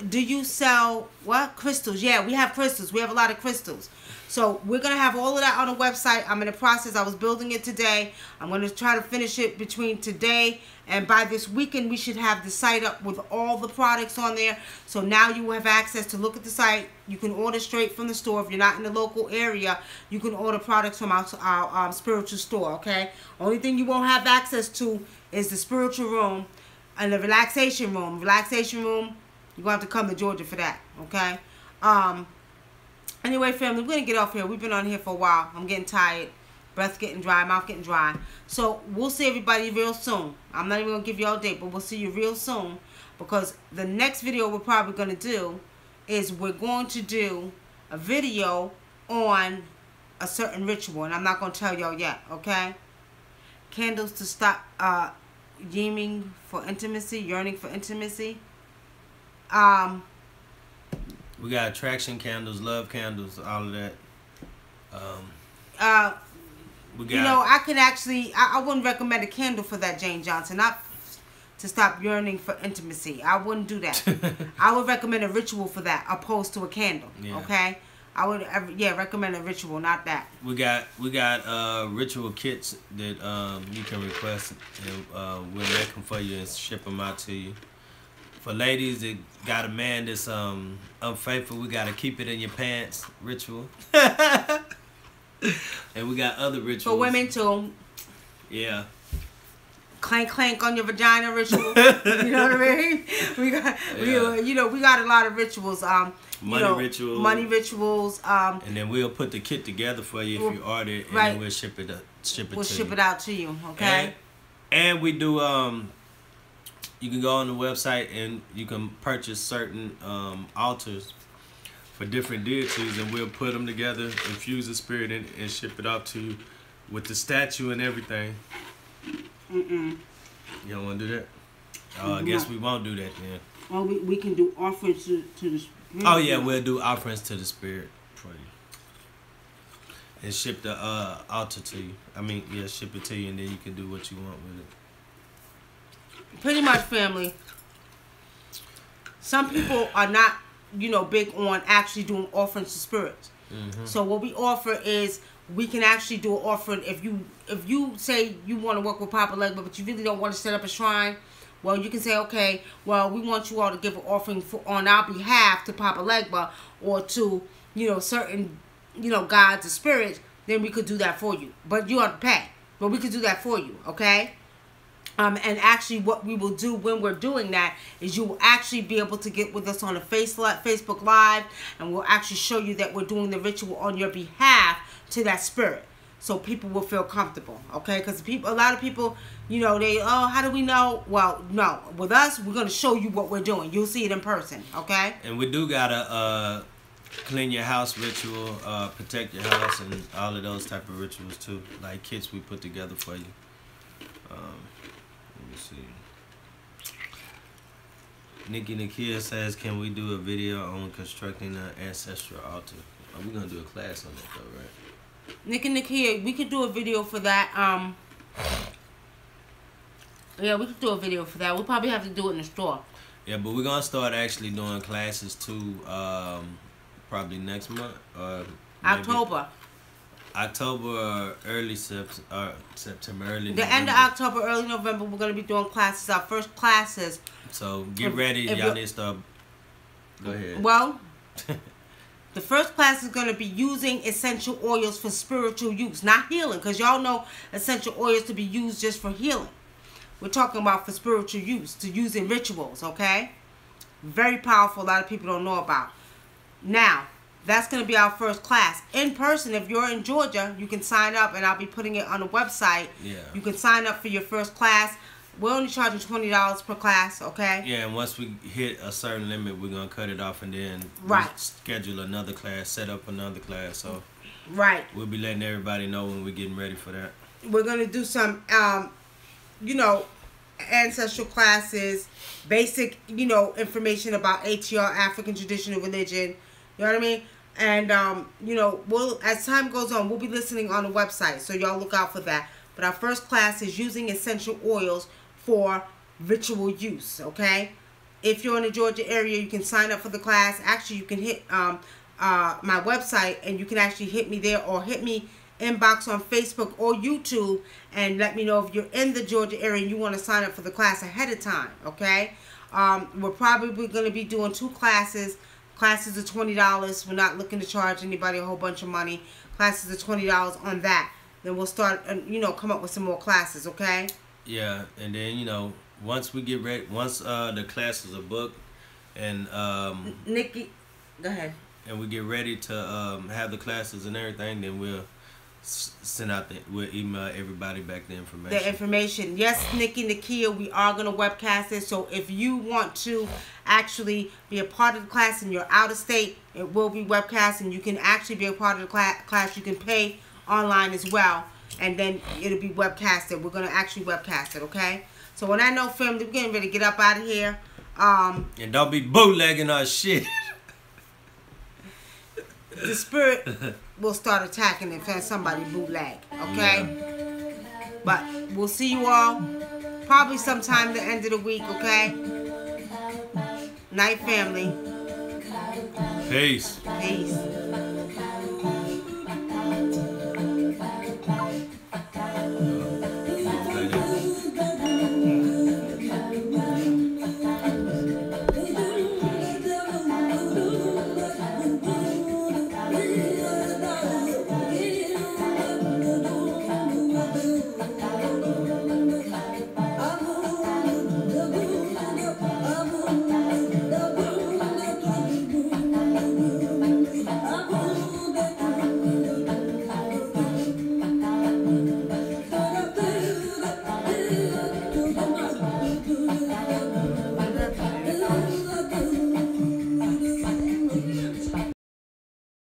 do you sell, what? Crystals. Yeah, we have crystals. We have a lot of crystals. So we're going to have all of that on the website. I'm in the process. I was building it today. I'm going to try to finish it between today and by this weekend. We should have the site up with all the products on there. So now you will have access to look at the site. You can order straight from the store. If you're not in the local area, you can order products from our spiritual store, okay? Only thing you won't have access to is the spiritual room and the relaxation room. Relaxation room, you're going to have to come to Georgia for that, okay? Anyway, family, we're going to get off here. We've been on here for a while. I'm getting tired. Breath getting dry. Mouth getting dry. So, we'll see everybody real soon. I'm not even going to give you all a date, but we'll see you real soon. Because the next video we're probably going to do is we're going to do a video on a certain ritual. And I'm not going to tell y'all yet, okay? Candles to stop yearning for intimacy. Yearning for intimacy. We got attraction candles, love candles, all of that. We got, you know, I could actually, I wouldn't recommend a candle for that, Jane Johnson. Not to stop yearning for intimacy. I wouldn't do that. I would recommend a ritual for that, opposed to a candle. Yeah. Okay. I would, yeah, recommend a ritual, not that. We got ritual kits that you can request, and we'll make them for you and ship them out to you. For ladies that got a man that's unfaithful, we gotta keep it in your pants ritual. And we got other rituals. For women too. Yeah. Clank clank on your vagina ritual. You know what I mean? We got you know, we got a lot of rituals. Money rituals. Money rituals. And then we'll put the kit together for you if you order it, and then we'll ship it We'll ship it out to you, okay? And we do you can go on the website and you can purchase certain altars for different deities, and we'll put them together, infuse the spirit in, and ship it out to you with the statue and everything. You don't want to do that? Oh, I guess we won't do that then. Well, we can do offerings to the spirit. Oh yeah, we'll do offerings to the spirit for you. And ship the altar to you. I mean, yeah, ship it to you, and then you can do what you want with it. Pretty much, family. Some people are not, you know, big on actually doing offerings to spirits. So what we offer is we can actually do an offering. If you say you want to work with Papa Legba, but you really don't want to set up a shrine, well, you can say, okay, well, we want you all to give an offering on our behalf to Papa Legba or to, you know, certain, you know, gods or spirits. Then we could do that for you. But you have to pay. But we could do that for you, okay? And actually what we will do when we're doing that is you will actually be able to get with us on a Facebook Live, and we'll actually show you that we're doing the ritual on your behalf to that spirit. So people will feel comfortable, okay? Because a lot of people, you know, oh, how do we know? Well, no. With us, we're going to show you what we're doing. You'll see it in person, okay? And we do got a clean your house ritual, protect your house, and all of those type of rituals too. Like kits we put together for you. Let me see. Nikki says, can we do a video on constructing an ancestral altar? Are we going to do a class on that though, right? Nikki, we could do a video for that. Yeah, we could do a video for that. We'll probably have to do it in the store. Yeah, but we're going to start actually doing classes too, probably next month. October. October or early September, early the November. End of October, early November, we're going to be doing classes, our first classes. So get ready. Y'all need to start. Go ahead. Well, the first class is going to be using essential oils for spiritual use, not healing, because y'all know essential oils to be used just for healing. We're talking about for spiritual use, to use in rituals, okay? Very powerful, a lot of people don't know about. Now, that's going to be our first class. In person, if you're in Georgia, you can sign up, and I'll be putting it on the website. Yeah. You can sign up for your first class. We're only charging $20 per class, okay? Yeah, and once we hit a certain limit, we're going to cut it off, and then schedule another class, set up another class. So we'll be letting everybody know when we're getting ready for that. We're going to do some, you know, ancestral classes, basic, you know, information about ATR, African traditional religion. You know what I mean? And, you know, as time goes on, we'll be listening on the website. So y'all look out for that. But our first class is using essential oils for ritual use, okay? If you're in the Georgia area, you can sign up for the class. Actually, you can hit my website, and you can actually hit me there or hit me inbox on Facebook or YouTube and let me know if you're in the Georgia area and you want to sign up for the class ahead of time, okay? We're probably going to be doing 2 classes. Classes are $20. We're not looking to charge anybody a whole bunch of money. Classes are $20 on that. Then we'll start, come up with some more classes, okay? Yeah, and then, once we get ready, once the classes are booked and... Nikki, go ahead. And we get ready to have the classes and everything, then we'll we'll email everybody back the information. The information. Yes, Nikki, Nakia, we are going to webcast it. So if you want to actually be a part of the class and you're out of state, it will be webcast, and you can actually be a part of the class. You can pay online as well, and then it'll be webcasted. We're going to actually webcast it, okay? So when I know, family, we're getting ready to get up out of here. And don't be bootlegging our shit. The spirit will start attacking if somebody bootleg, okay? Yeah. But we'll see you all probably sometime the end of the week, okay? Night, family. Peace. Peace.